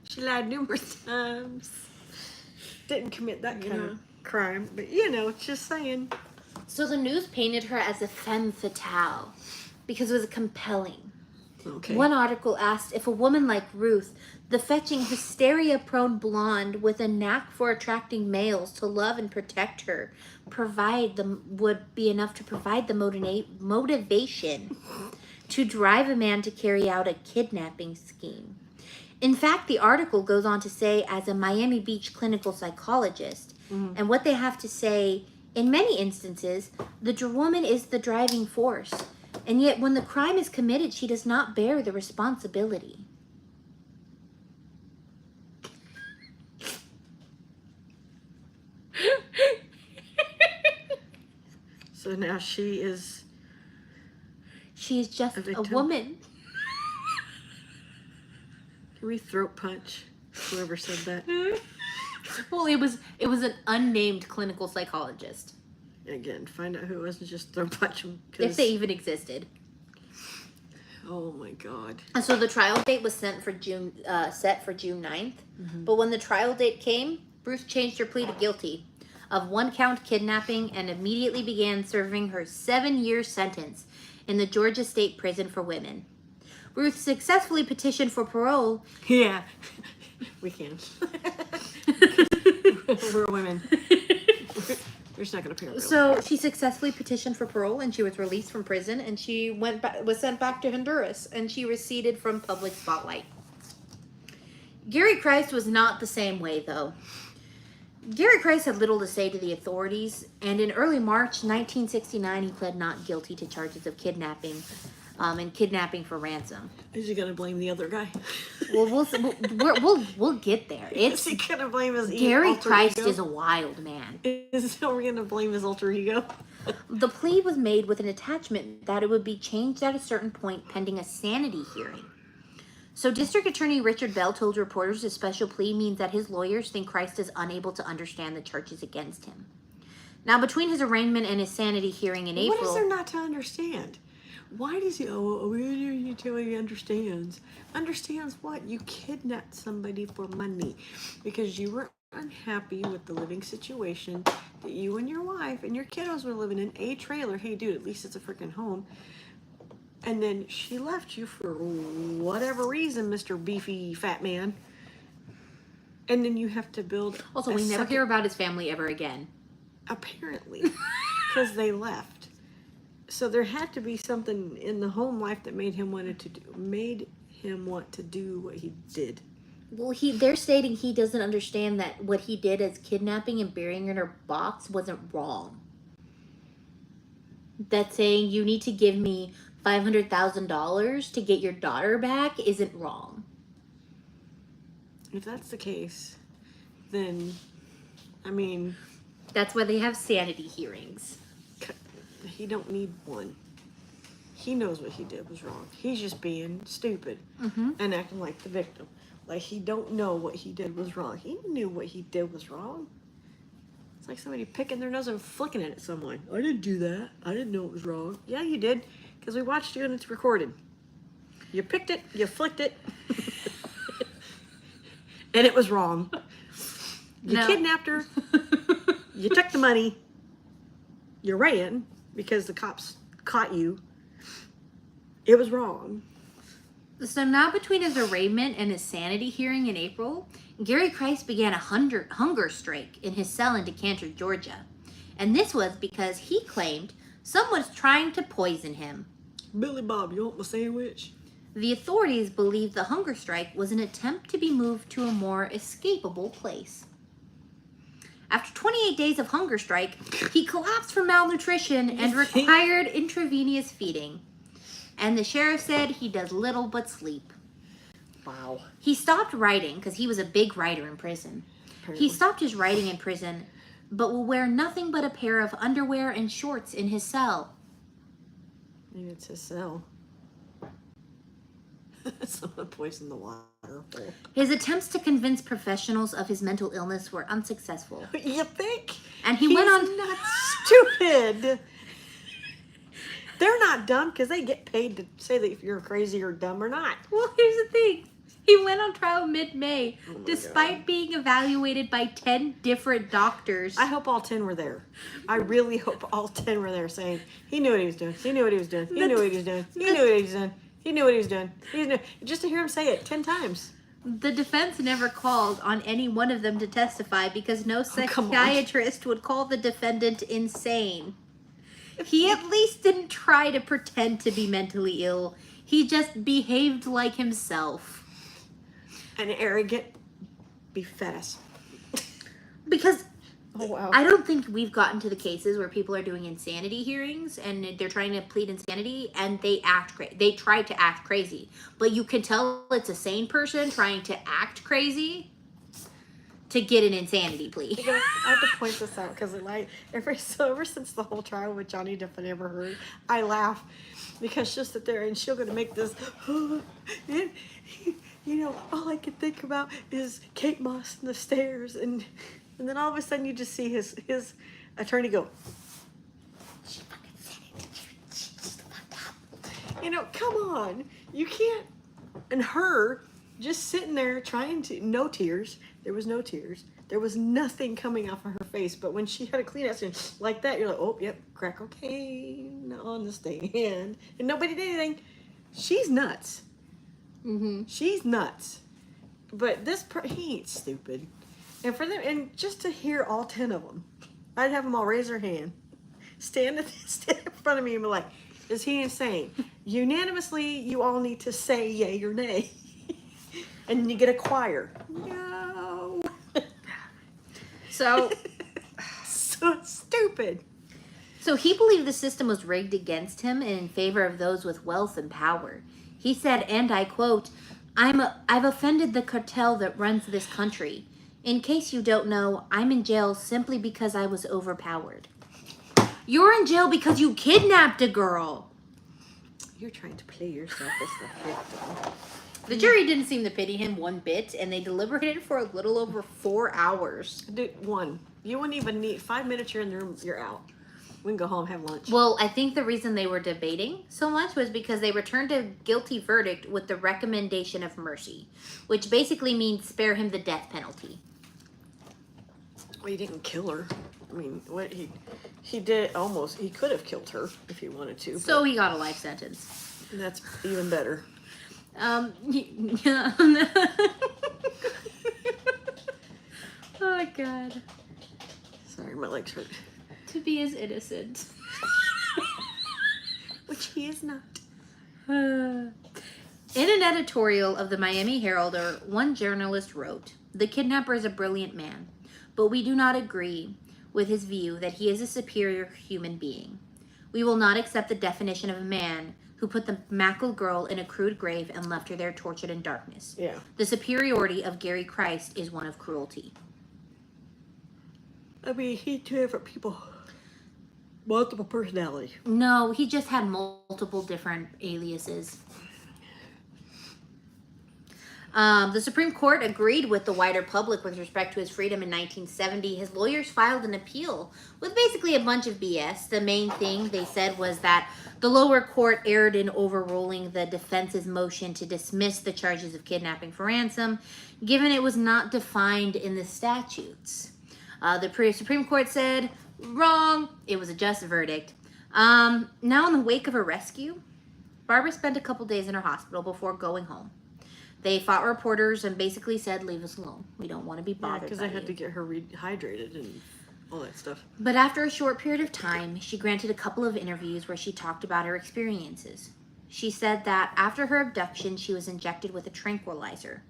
She lied numerous times. Didn't commit that kind of crime. But, just saying. So the news painted her as a femme fatale because it was compelling. Okay. One article asked if a woman like Ruth, the fetching, hysteria-prone blonde with a knack for attracting males to love and protect her, would be enough to provide the motivation to drive a man to carry out a kidnapping scheme. In fact, the article goes on to say, as a Miami Beach clinical psychologist, and what they have to say, in many instances, the woman is the driving force. And yet, when the crime is committed, she does not bear the responsibility. So now she is... She is just a victim? woman. Can we throat punch whoever said that? Well, it was an unnamed clinical psychologist. Again, find out who it was and just throat punch them. If they even existed. Oh my God. And so the trial date was set for June 9th. But when the trial date came, Ruth changed her plea to guilty of 1-count kidnapping and immediately began serving her 7-year sentence in the Georgia State Prison for Women. Ruth successfully petitioned for parole. Yeah, we can. We're women. We're just not going to pay. So she successfully petitioned for parole, and she was released from prison, and she was sent back to Honduras, and she receded from public spotlight. Gary Christ was not the same way, though. Gary Christ had little to say to the authorities, and in early March 1969, he pled not guilty to charges of kidnapping and kidnapping for ransom. Is he going to blame the other guy? Well, we'll get there. Is he going to blame his Gary alter Christ ego? is a wild man. Is we going to blame his alter ego? The plea was made with an attachment that it would be changed at a certain point pending a sanity hearing. So District Attorney Richard Bell told reporters his special plea means that his lawyers think Christ is unable to understand the charges against him. Now, between his arraignment and his sanity hearing in April... What is there not to understand? Why does he... you tell me he understands. Understands what? You kidnapped somebody for money because you were unhappy with the living situation that you and your wife and your kiddos were living in a trailer. Hey, dude, at least it's a freaking home. And then she left you for whatever reason, Mr. Beefy Fat Man. And then you have to build. Also, we never hear about his family ever again. Apparently, because they left. So there had to be something in the home life that made him want to do what he did. Well, they're stating he doesn't understand that what he did as kidnapping and burying her in her box wasn't wrong. That saying you need to give me $500,000 to get your daughter back isn't wrong. If that's the case, then, I mean... That's why they have sanity hearings. He don't need one. He knows what he did was wrong. He's just being stupid and acting like the victim. Like he don't know what he did was wrong. He knew what he did was wrong. It's like somebody picking their nose and flicking it at someone. I didn't do that. I didn't know it was wrong. Yeah, you did, because we watched you and it's recorded. You picked it, you flicked it, and it was wrong. You kidnapped her. You took the money. You ran because the cops caught you. It was wrong. So now between his arraignment and his sanity hearing in April, Gary Christ began a hunger strike in his cell in Decatur, Georgia. And this was because he claimed someone was trying to poison him. Billy Bob, you want my sandwich? The authorities believed the hunger strike was an attempt to be moved to a more escapable place. After 28 days of hunger strike, he collapsed from malnutrition and required intravenous feeding. And the sheriff said he does little but sleep. Wow. He stopped writing because he was a big writer in prison. Apparently. He stopped his writing in prison, but will wear nothing but a pair of underwear and shorts in his cell. Maybe it's his cell. Someone poisoned the water hole. His attempts to convince professionals of his mental illness were unsuccessful. You think? And he went on... not stupid. They're not dumb because they get paid to say that if you're crazy or dumb or not. Well, here's the thing. He went on trial mid-May, despite God. being evaluated by 10 different doctors. I hope all 10 were there. I really hope all 10 were there saying, he knew what he was doing. He knew what he was doing. He knew what he was doing. He knew what he was doing. He knew what he was doing. He knew. Just to hear him say it 10 times. The defense never called on any one of them to testify because no psychiatrist would call the defendant insane. He at least didn't try to pretend to be mentally ill. He just behaved like himself. An arrogant fast. Because Oh, wow. I don't think we've gotten to the cases where people are doing insanity hearings and they're trying to plead insanity and they they try to act crazy. But you can tell it's a sane person trying to act crazy to get an insanity plea. I have to point this out because ever since the whole trial with Johnny Depp I ever heard, I laugh because she'll sit there and she'll go to make this, all I can think about is Kate Moss and the stairs, and then all of a sudden you just see his attorney go, she fucking said it. She's fucked up. Come on, you can't. And her just sitting there trying to, no tears. There was no tears. There was nothing coming off of her face. But when she had a Kleenex in like that, you're like, oh, yep, crack cocaine on the stand. And nobody did anything. She's nuts. Mm-hmm. She's nuts. But he ain't stupid. And for them, and just to hear all 10 of them, I'd have them all raise their hand, stand in front of me and be like, is he insane? Unanimously, you all need to say yay or nay. And then you get a choir. No. So stupid. So he believed the system was rigged against him and in favor of those with wealth and power. He said, and I quote, I've offended the cartel that runs this country. In case you don't know, I'm in jail simply because I was overpowered. You're in jail because you kidnapped a girl. You're trying to play yourself as the victim. The jury didn't seem to pity him one bit, and they deliberated for a little over 4 hours. Dude, you wouldn't even need 5 minutes. You're in the room. You're out. We can go home, have lunch. Well, I think the reason they were debating so much was because they returned a guilty verdict with the recommendation of mercy, which basically means spare him the death penalty. Well, he didn't kill her. I mean, he did almost. He could have killed her if he wanted to. So he got a life sentence. That's even better. Yeah. Oh God. Sorry, my legs hurt. To be as innocent. Which he is not. In an editorial of the Miami Heralder, one journalist wrote, "The kidnapper is a brilliant man, but we do not agree with his view that he is a superior human being. We will not accept the definition of a man who put the Mackle girl in a crude grave and left her there tortured in darkness. Yeah. The superiority of Gary Christ is one of cruelty." I mean, he two different people. Multiple personality. No, he just had multiple different aliases. The Supreme Court agreed with the wider public with respect to his freedom in 1970. His lawyers filed an appeal with basically a bunch of BS. The main thing they said was that the lower court erred in overruling the defense's motion to dismiss the charges of kidnapping for ransom, given it was not defined in the statutes. The Supreme Court said, wrong, it was a just verdict. Now in the wake of her rescue, Barbra spent a couple days in her hospital before going home. They fought reporters and basically said, leave us alone. We don't want to be bothered because by they had you." to get her rehydrated and all that stuff. But after a short period of time, she granted a couple of interviews where she talked about her experiences. She said that after her abduction, she was injected with a tranquilizer.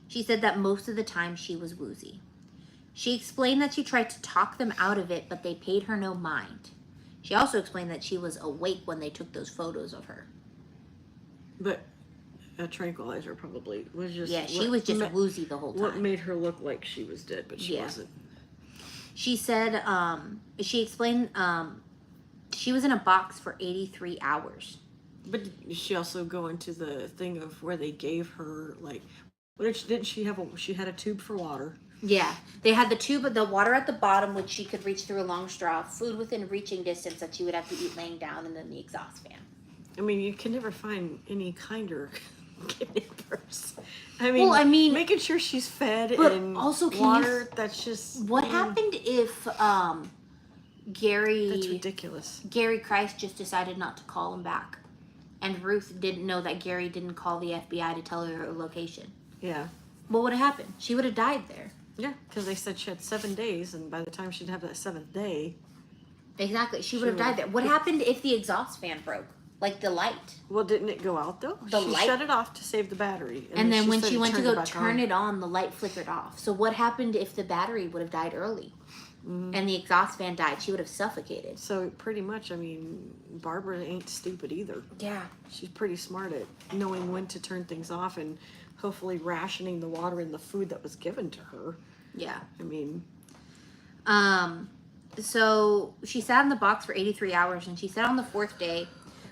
She said that most of the time she was woozy. She explained that she tried to talk them out of it, but they paid her no mind. She also explained that she was awake when they took those photos of her. But a tranquilizer probably was just... Yeah, she was just woozy the whole time. What made her look like she was dead, but she wasn't. She said, she explained, she was in a box for 83 hours. But did she also go into the thing of where they gave her, like... Didn't she have she had a tube for water? Yeah, they had the tube of the water at the bottom, which she could reach through a long straw, food within reaching distance that she would have to eat laying down, and then the exhaust fan. I mean, you can never find any kinder kidnappers. Well, I mean, making sure she's fed but and also water, that's just... What happened if Gary... That's ridiculous. Gary Christ just decided not to call him back, and Ruth didn't know that Gary didn't call the FBI to tell her her location? Yeah. What would have happened? She would have died there. Yeah, because they said she had 7 days, and by the time she'd have that 7th day... Exactly. She would have died there. What happened if the exhaust fan broke? Like the light? Well, didn't it go out, though? She shut it off to save the battery. And then when she went to go turn it on, the light flickered off. So what happened if the battery would have died early? Mm-hmm. And the exhaust fan died? She would have suffocated. So pretty much, I mean, Barbra ain't stupid either. Yeah. She's pretty smart at knowing when to turn things off and hopefully rationing the water and the food that was given to her. Yeah. I mean... So she sat in the box for 83 hours, and she said on the 4th day,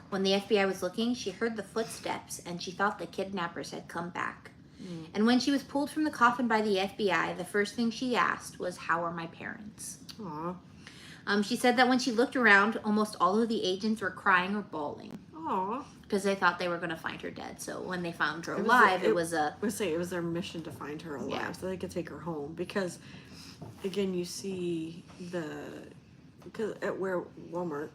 when the FBI was looking, she heard the footsteps, and she thought the kidnappers had come back. Mm. And when she was pulled from the coffin by the FBI, the first thing she asked was, "How are my parents?" Aw. She said that when she looked around, almost all of the agents were crying or bawling. Aw. Because they thought they were going to find her dead. So when they found her alive, it was their mission to find her alive, so they could take her home. Because, again, you see because at where Walmart,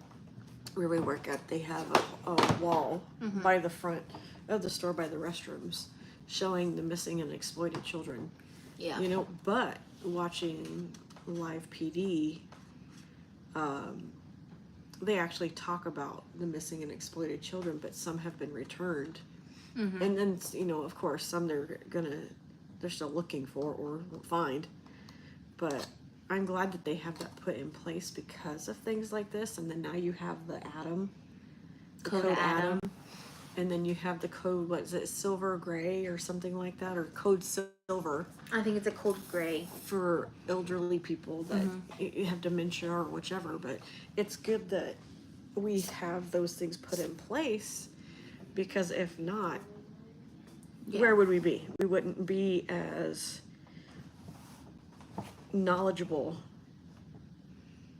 where we work at, they have a wall by the front of the store by the restrooms showing the missing and exploited children. Yeah. You know, but watching live PD, they actually talk about the missing and exploited children, but some have been returned. Mm-hmm. And then, you know, of course, some they're still looking for or will find. But I'm glad that they have that put in place because of things like this. And then now you have the code Adam. And then you have the code, what is it, silver gray or something like that, or code silver. I think it's a code gray. For elderly people that you have dementia or whichever. But it's good that we have those things put in place, because if not, where would we be? We wouldn't be as knowledgeable,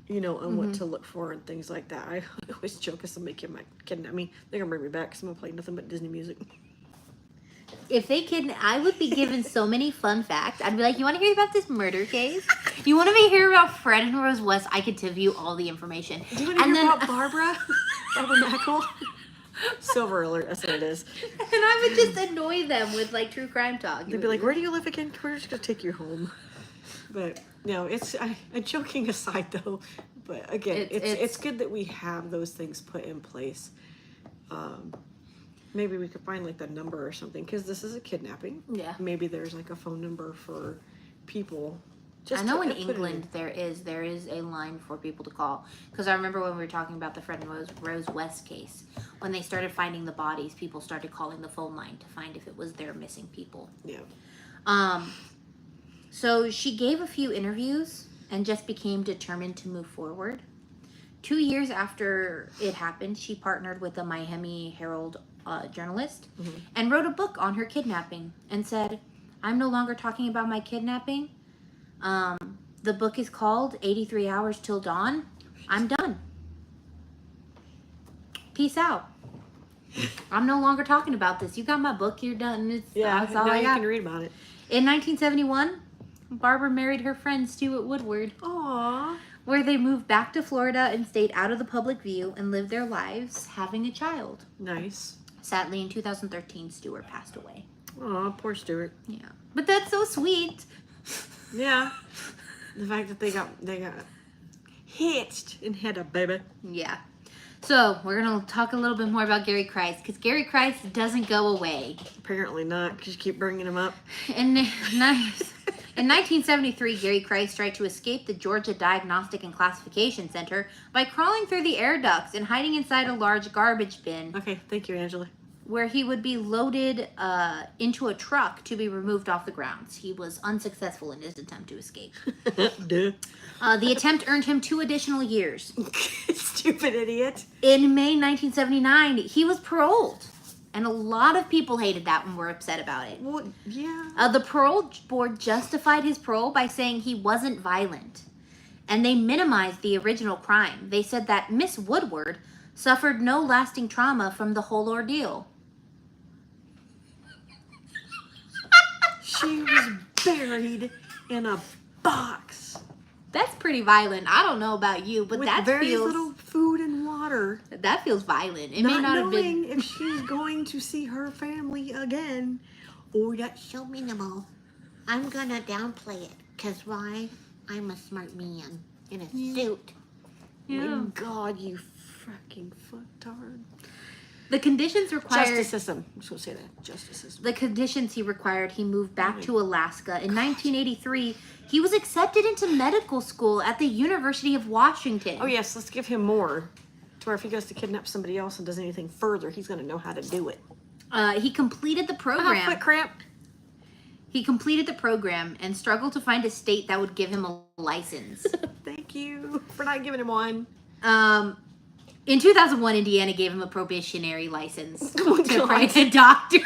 you know, on what to look for and things like that. I always joke if somebody kidnap me, they're gonna bring me back because I'm gonna play nothing but Disney music. If they kidnap, I would be given so many fun facts. I'd be like, you want to hear about this murder case? You want to hear about Fred and Rose West? I could give you all the information. Do you want to hear about Barbra? Barbra Mackle? Silver alert, that's what it is. And I would just annoy them with like true crime talk. They'd be like, where do you live again? We're just gonna take you home. But no, it's joking aside though. But again, it's good that we have those things put in place. Maybe we could find like the number or something, because this is a kidnapping. Yeah. Maybe there's like a phone number for people. I know in England there is a line for people to call, because I remember when we were talking about the Fred and Rose West case, when they started finding the bodies, people started calling the phone line to find if it was their missing people. Yeah. So she gave a few interviews and just became determined to move forward. 2 years after it happened, she partnered with a Miami Herald journalist and wrote a book on her kidnapping and said, "I'm no longer talking about my kidnapping. The book is called 83 Hours Till Dawn. I'm done. Peace out. I'm no longer talking about this. You got my book. You're done. That's all now I you got." can read about it. In 1971, Barbara married her friend Stuart Woodward, Aww. where they moved back to Florida and stayed out of the public view and lived their lives, having a child. Nice. Sadly, in 2013, Stuart passed away. Aw, poor Stuart. Yeah. But that's so sweet. Yeah. The fact that they got hitched and had a baby. Yeah. So, we're going to talk a little bit more about Gary Christ, because Gary Christ doesn't go away. Apparently not, because you keep bringing him up. In 1973, Gary Christ tried to escape the Georgia Diagnostic and Classification Center by crawling through the air ducts and hiding inside a large garbage bin, Okay, thank you, Angela. where he would be loaded into a truck to be removed off the grounds. He was unsuccessful in his attempt to escape. Duh. The attempt earned him 2 additional years. Stupid idiot. In May 1979, he was paroled. And a lot of people hated that and were upset about it. Well, yeah. The parole board justified his parole by saying he wasn't violent. And they minimized the original crime. They said that Miss Woodward suffered no lasting trauma from the whole ordeal. She was buried in a box. That's pretty violent. I don't know about you, but with that very feels little food and water. that feels violent. It may not have knowing been. if she's going to see her family again, or that's so minimal. I'm gonna downplay it, cause why? I'm a smart man in a suit. Yeah. My God, you fucking fucktard. The conditions required. Justice system. I'm just gonna say that. Justice system. The conditions he required, he moved back to Alaska. In 1983, he was accepted into medical school at the University of Washington. Oh yes, let's give him more. To where if he goes to kidnap somebody else and does anything further, he's gonna know how to do it. He completed the program. Foot cramp. He completed the program and struggled to find a state that would give him a license. Thank you for not giving him one. In 2001, Indiana gave him a probationary license Oh, to God. private doctor.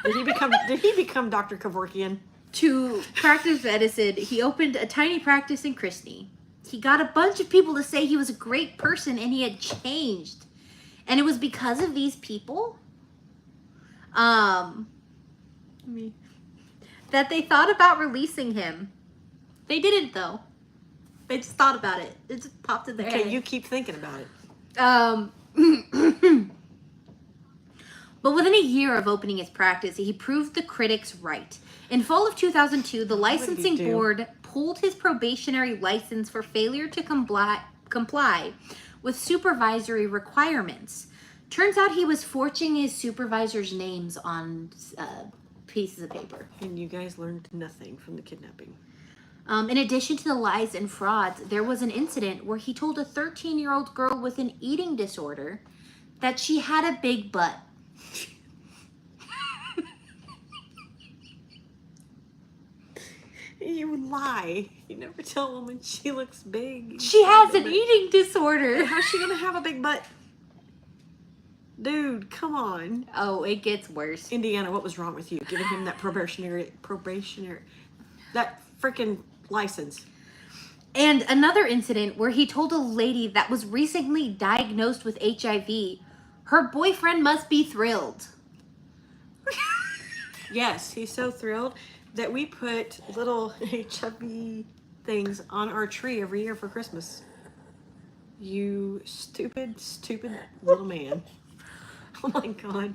Did he become Dr. Kevorkian? To practice medicine, he opened a tiny practice in Christie. He got a bunch of people to say he was a great person and he had changed. And it was because of these people that they thought about releasing him. They didn't, though. They just thought about it. It just popped in their head. Okay, you keep thinking about it. But within a year of opening his practice, he proved the critics right. In fall of 2002, the licensing do? board pulled his probationary license for failure to comply with supervisory requirements. Turns out he was forging his supervisors' names on pieces of paper. And you guys learned nothing from the kidnapping. In addition to the lies and frauds, there was an incident where he told a 13-year-old girl with an eating disorder that she had a big butt. You lie. You never tell a woman she looks big. She has an eating disorder. How's she gonna have a big butt? Dude, come on. Oh, it gets worse. Indiana, what was wrong with you? Giving him that probationary, that freaking license. And another incident where he told a lady that was recently diagnosed with HIV, her boyfriend must be thrilled. Yes, he's so thrilled that we put little HIV things on our tree every year for Christmas. You stupid, stupid little man. Oh my God.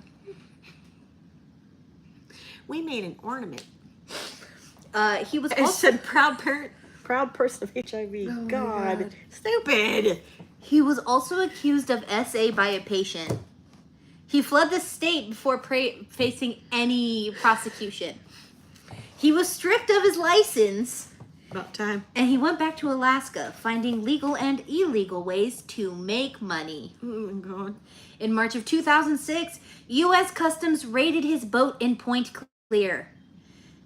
We made an ornament. He was It also said proud parent, proud person of HIV. Oh my God. God. Stupid. he was also accused of SA by a patient. He fled the state before facing any prosecution. He was stripped of his license. About time. And he went back to Alaska, finding legal and illegal ways to make money. Oh my God. In March of 2006, U.S. Customs raided his boat in Point Clear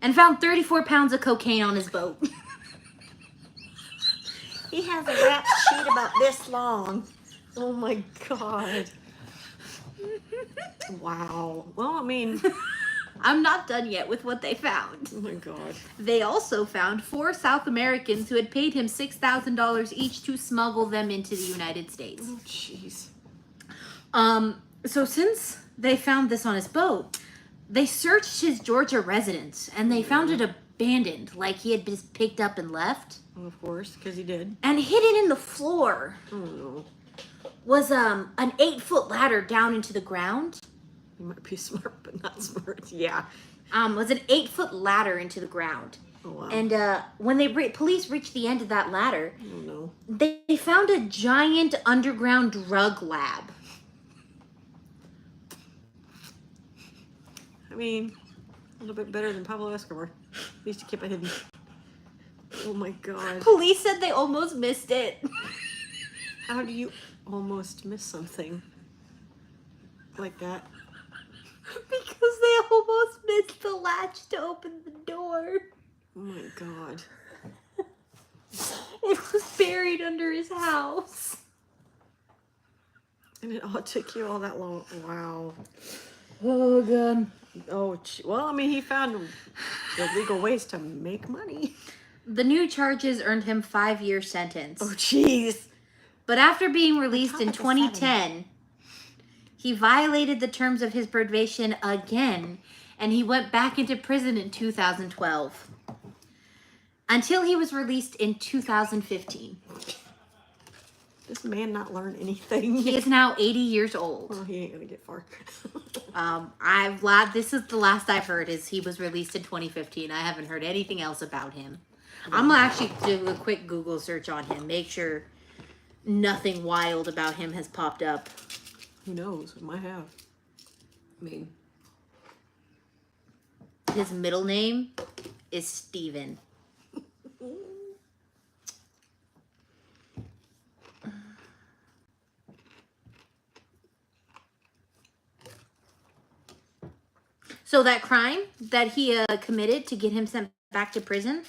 and found 34 pounds of cocaine on his boat. He has a rap sheet about this long. Oh my God. Wow. Well, I mean, I'm not done yet with what they found. oh my God. They also found 4 South Americans who had paid him $6,000 each to smuggle them into the United States. Oh, jeez. So since they found this on his boat, they searched his Georgia residence and they found it abandoned, like he had been picked up and left. Well, of course, because he did. And hidden in the floor Oh no. was an 8-foot ladder down into the ground. He might be smart, but not smart. Yeah. Was an 8-foot ladder into the ground. Oh wow. And when they police reached the end of that ladder, Oh no. they found a giant underground drug lab. I mean, a little bit better than Pablo Escobar. He used to keep it hidden. Oh my God. Police said they almost missed it. How do you almost miss something like that? Because they almost missed the latch to open the door. Oh my God. It was buried under his house. And it all took you all that long. Wow. Oh, God. Oh, well, I mean, he found illegal ways to make money. The new charges earned him 5-year sentence. Oh, jeez. But after being released in top of the 2010, he violated the terms of his probation again, and he went back into prison in 2012. Until he was released in 2015. This man not learn anything. He is now 80 years old. Well, he ain't gonna get far. This is the last I've heard is he was released in 2015. I haven't heard anything else about him. I'm gonna actually do a quick Google search on him. Make sure nothing wild about him has popped up. Who knows? It might have. I mean, His middle name is Steven. So that crime that he committed to get him sent back to prison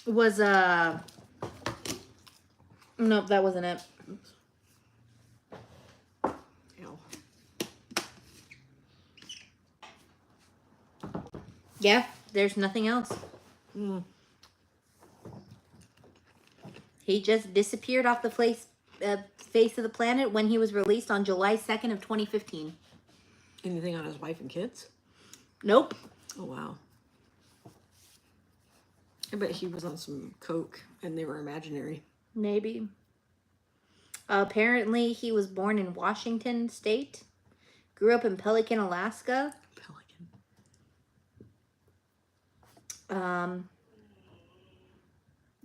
was nope, that wasn't it. ow. Yeah, there's nothing else. He just disappeared off the face of the planet when he was released on July 2nd of 2015. Anything on his wife and kids? Nope. Oh, wow. I bet he was on some coke and they were imaginary. Maybe. Apparently, he was born in Washington State, grew up in Pelican, Alaska. Pelican.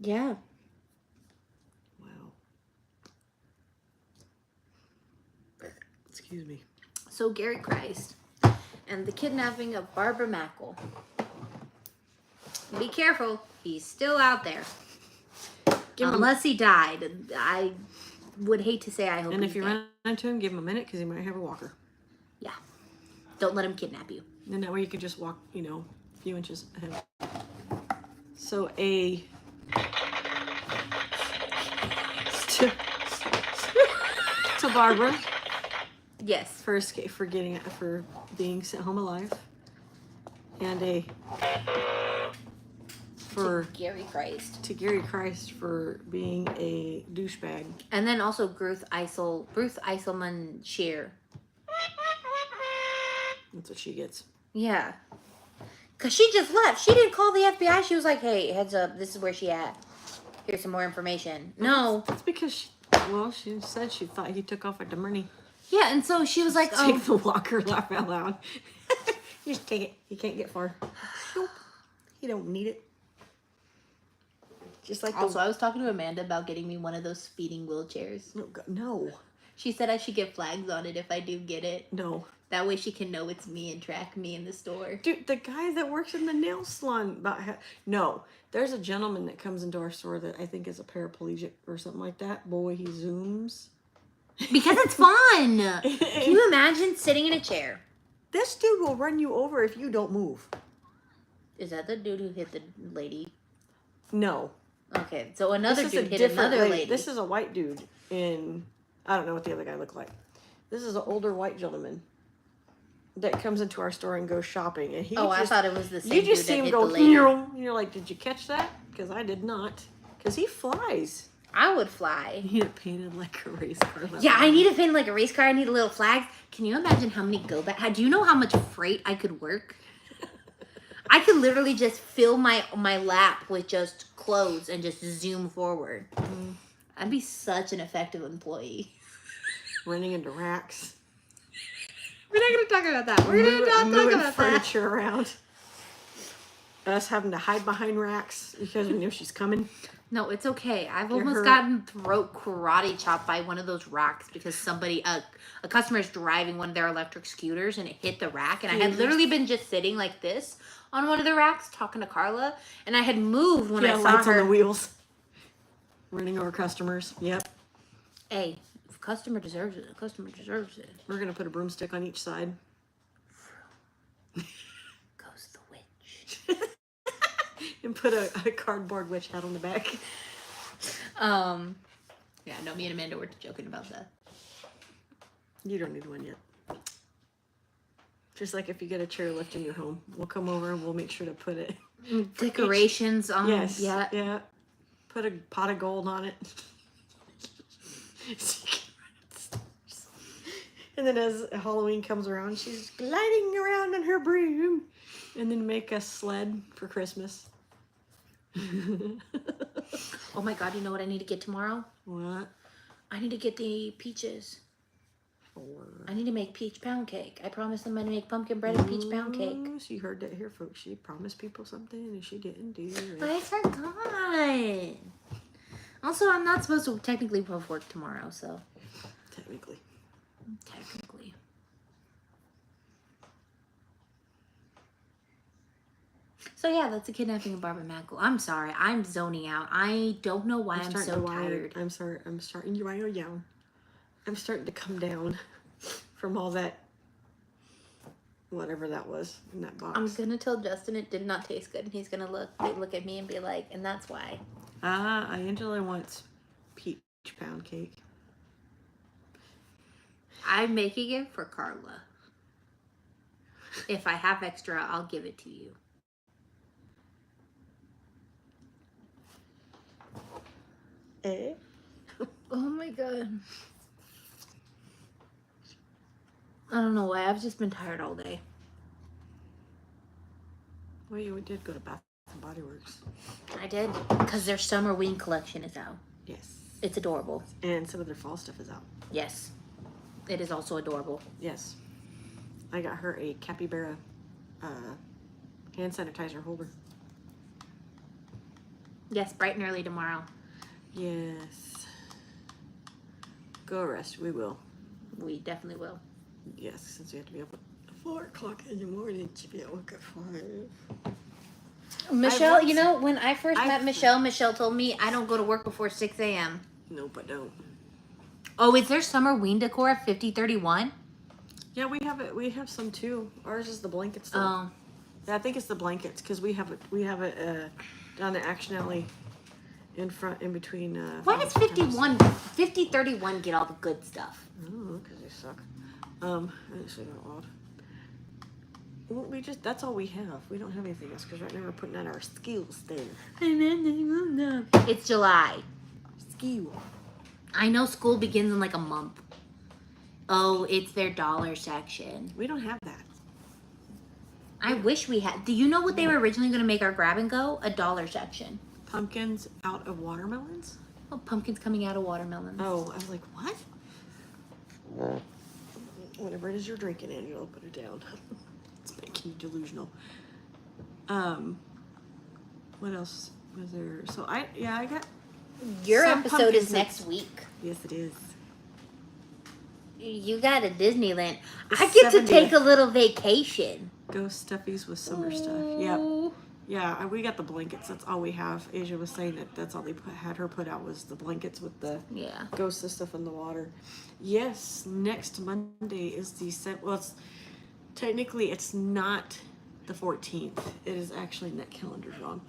Yeah. Wow. Excuse me. So Gary Christ and the kidnapping of Barbra Mackle. Be careful, he's still out there. Unless he died. I would hate to say I hope And he's if you dead. run into him, give him a minute because he might have a walker. Yeah. Don't let him kidnap you. And that way you could just walk, a few inches ahead. So to Barbara Yes. for being sent home alive, and Gary Christ. to Gary Christ for being a douchebag. And then also Ruth Eiselman Shear. That's what she gets. Yeah. Because she just left. She didn't call the FBI. She was like, hey, heads up, this is where she at. here's some more information. No. That's because she said she thought he took off at the money. Yeah, and so she was like, oh. Take the walker, laugh out loud. Just take it. You can't get far. Nope. You don't need it. Just like Also, I was talking to Amanda about getting me one of those speeding wheelchairs. No. She said I should get flags on it if I do get it. No. That way she can know it's me and track me in the store. Dude, the guy that works in the nail salon no. There's a gentleman that comes into our store that I think is a paraplegic or something like that. Boy, he zooms. Because it's fun. Can you imagine sitting in a chair? This dude will run you over if you don't move. Is that the dude who hit the lady? No. Okay, so another This is dude a hit different another lady. This is a white dude in, I don't know what the other guy looked like. This is an older white gentleman that comes into our store and goes shopping. And he I thought it was the same You dude just that see him hit go, the lady. and you're like, did you catch that? Because I did not. Because he flies. I would fly. You need it painted like a race car. Yeah, I need a pin like a race car. I need a little flag. Can you imagine how many go back? Do you know how much freight I could work? I could literally just fill my lap with just clothes and just zoom forward. I'd be such an effective employee. Running into racks. We're not going to talk about that. We're going to not talk moving about that. furniture around. Us having to hide behind racks because we knew she's coming. No, it's okay. I've You're almost hurt. gotten throat karate chopped by one of those racks because somebody, a customer's driving one of their electric scooters and it hit the rack. And I had literally been just sitting like this on one of the racks talking to Carla. And I had moved when I saw lights her. on the wheels. Running over customers. Yep. Hey, if a customer deserves it, a customer deserves it. We're going to put a broomstick on each side. Goes the witch. And put a cardboard witch hat on the back. Yeah, no, me and Amanda were joking about that. You don't need one yet. Just like if you get a chairlift in your home, we'll come over and we'll make sure to put it. Decorations on. Yes. Yeah. Yeah. Put a pot of gold on it. And then as Halloween comes around, she's gliding around in her broom. And then make a sled for Christmas. Oh my God, you know what I need to get tomorrow? What? I need to get the peaches. I need to make peach pound cake. I promised them I'd make pumpkin bread and peach pound cake. Ooh, she heard that here, folks. She promised people something and she didn't do it. But I forgot. Also, I'm not supposed to technically have work tomorrow, so. Technically. So yeah, that's the kidnapping of Barbara Mackle. I'm sorry. I'm zoning out. I don't know why I'm starting so to whine. tired. I'm sorry. I'm starting to whine down. I'm starting to come down from all that, whatever that was in that box. I'm gonna tell Justin it did not taste good, and he's gonna look at me and be like, and that's why. Angela wants peach pound cake. I'm making it for Carla. If I have extra, I'll give it to you. Eh? Oh my God. I don't know why. I've just been tired all day. Well, you did go to Bath and Body Works. I did. Because their summer wing collection is out. Yes. It's adorable. And some of their fall stuff is out. Yes. It is also adorable. Yes. I got her a capybara hand sanitizer holder. Yes, bright and early tomorrow. Yes. Go rest. We will. We definitely will. Yes, since we have to be up at 4 o'clock in the morning to be at work at 5. Michelle, you know, when I first met Michelle, Michelle told me I don't go to work before 6 a.m. Nope, I don't. Oh, is there summer wing decor at 5031? Yeah, we have it. We have some too. Ours is the blankets though. Oh. Yeah, I think it's the blankets because we have it. We have it down the Action Alley, in front, in between. Why does 5031 get all the good stuff? Oh, because they suck. I didn't say that out loud. Well, that's all we have. We don't have anything else because right now we're putting out our skills thing. It's July. Skill. I know school begins in like a month. Oh, it's their dollar section. We don't have that. I wish we had. Do you know what they were originally going to make our grab and go? A dollar section. Pumpkins out of watermelons? Oh, pumpkins coming out of watermelons. Oh, I was like, what? Whatever it is you're drinking, Angela, put it down. It's making you delusional. What else was there? So I got Your some episode pumpkin is next seeds. week. Yes, it is. You got a Disneyland. The I get to 70th. take a little vacation. Ghost stuffies with summer stuff. Yep. Ooh. Yeah, we got the blankets. That's all we have. Asia was saying that's all they had her put out was the blankets with the Yeah. ghost of stuff in the water. Yes, next Monday is the well, technically it's not the 14th. It is actually, that calendar's wrong.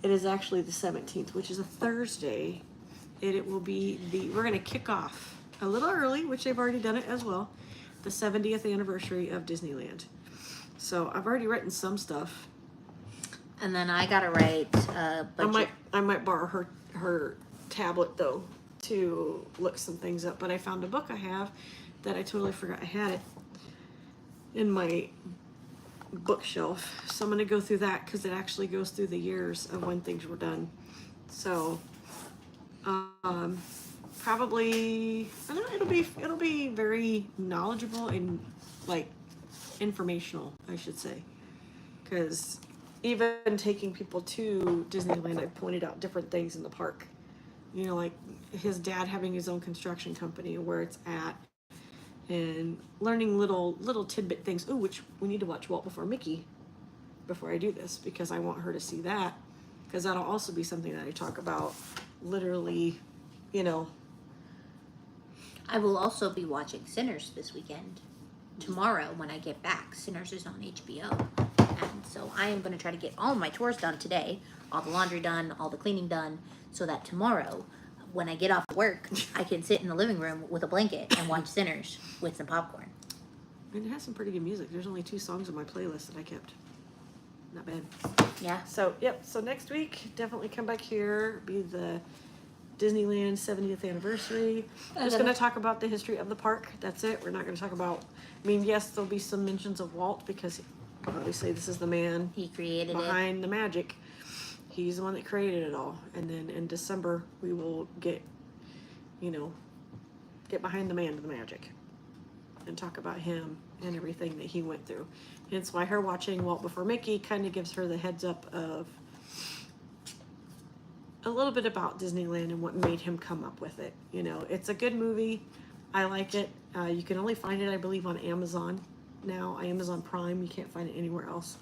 It is actually the 17th, which is a Thursday. It will be we're going to kick off a little early, which they've already done it as well, the 70th anniversary of Disneyland. So I've already written some stuff. And then I gotta write budget. I might borrow her tablet though to look some things up. But I found a book I have that I totally forgot I had it in my bookshelf. So I'm gonna go through that because it actually goes through the years of when things were done. So probably I don't know, it'll be very knowledgeable and like informational, I should say, because even taking people to Disneyland, I pointed out different things in the park. You know, like his dad having his own construction company and where it's at, and learning little tidbit things. Oh, which we need to watch Walt Before Mickey before I do this because I want her to see that, because that'll also be something that I talk about literally, you know. I will also be watching Sinners this weekend. Tomorrow when I get back, Sinners is on HBO. And so I am going to try to get all my chores done today, all the laundry done, all the cleaning done, so that tomorrow, when I get off work, I can sit in the living room with a blanket and watch Sinners with some popcorn. And it has some pretty good music. There's only 2 songs on my playlist that I kept. Not bad. Yeah. So, yep. So next week, definitely come back here. Be the Disneyland 70th anniversary. Just going to talk about the history of the park. That's it. We're not going to talk about, I mean, yes, there'll be some mentions of Walt because obviously this is the man He created behind the magic. He's the one that created it all. And then in December, we will get behind the man of the magic and talk about him and everything that he went through. Hence why her watching Walt Before Mickey kind of gives her the heads up of a little bit about Disneyland and what made him come up with it. You know, it's a good movie. I like it. You can only find it, I believe, on Amazon now. Amazon Prime. You can't find it anywhere else.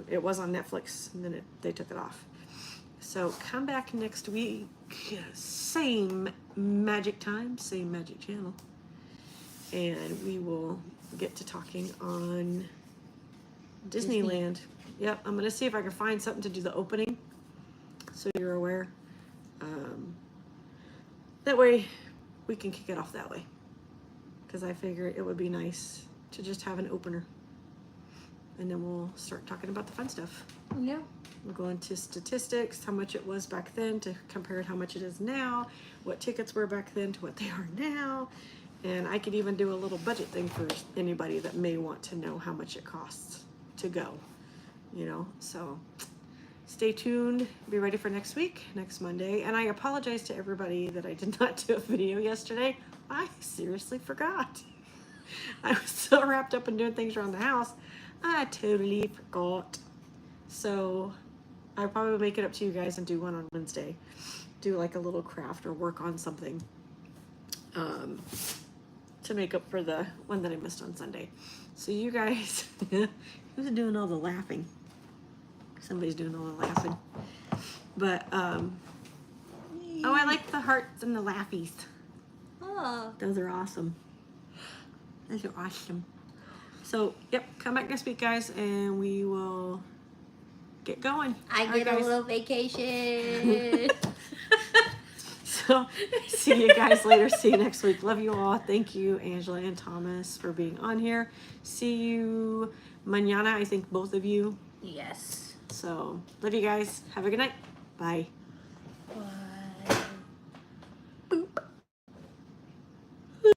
It was on Netflix, and then they took it off. So come back next week. Same magic time, same magic channel. And we will get to talking on Disneyland. Yep, I'm going to see if I can find something to do the opening, so you're aware. That way we can kick it off that way, because I figure it would be nice to just have an opener, and then we'll start talking about the fun stuff. Yeah. We'll go into statistics, how much it was back then to compare how much it is now, what tickets were back then to what they are now, and I could even do a little budget thing for anybody that may want to know how much it costs to go, you know. So stay tuned, be ready for next week, next Monday. And I apologize to everybody that I did not do a video yesterday. I seriously forgot. I was so wrapped up in doing things around the house, I totally forgot. So I'll probably make it up to you guys and do one on Wednesday. Do like a little craft or work on something to make up for the one that I missed on Sunday. So you guys, who's doing all the laughing? Somebody's doing all the laughing. But, oh, I like the hearts and the laughies. Oh. Those are awesome. Those are awesome. So, yep, come back next week, guys, and we will get going. I All right, get a guys. little vacation. So, see you guys later. See you next week. Love you all. Thank you, Angela and Thomas, for being on here. See you mañana, I think both of you. Yes. So, love you guys. Have a good night. Bye. Bye.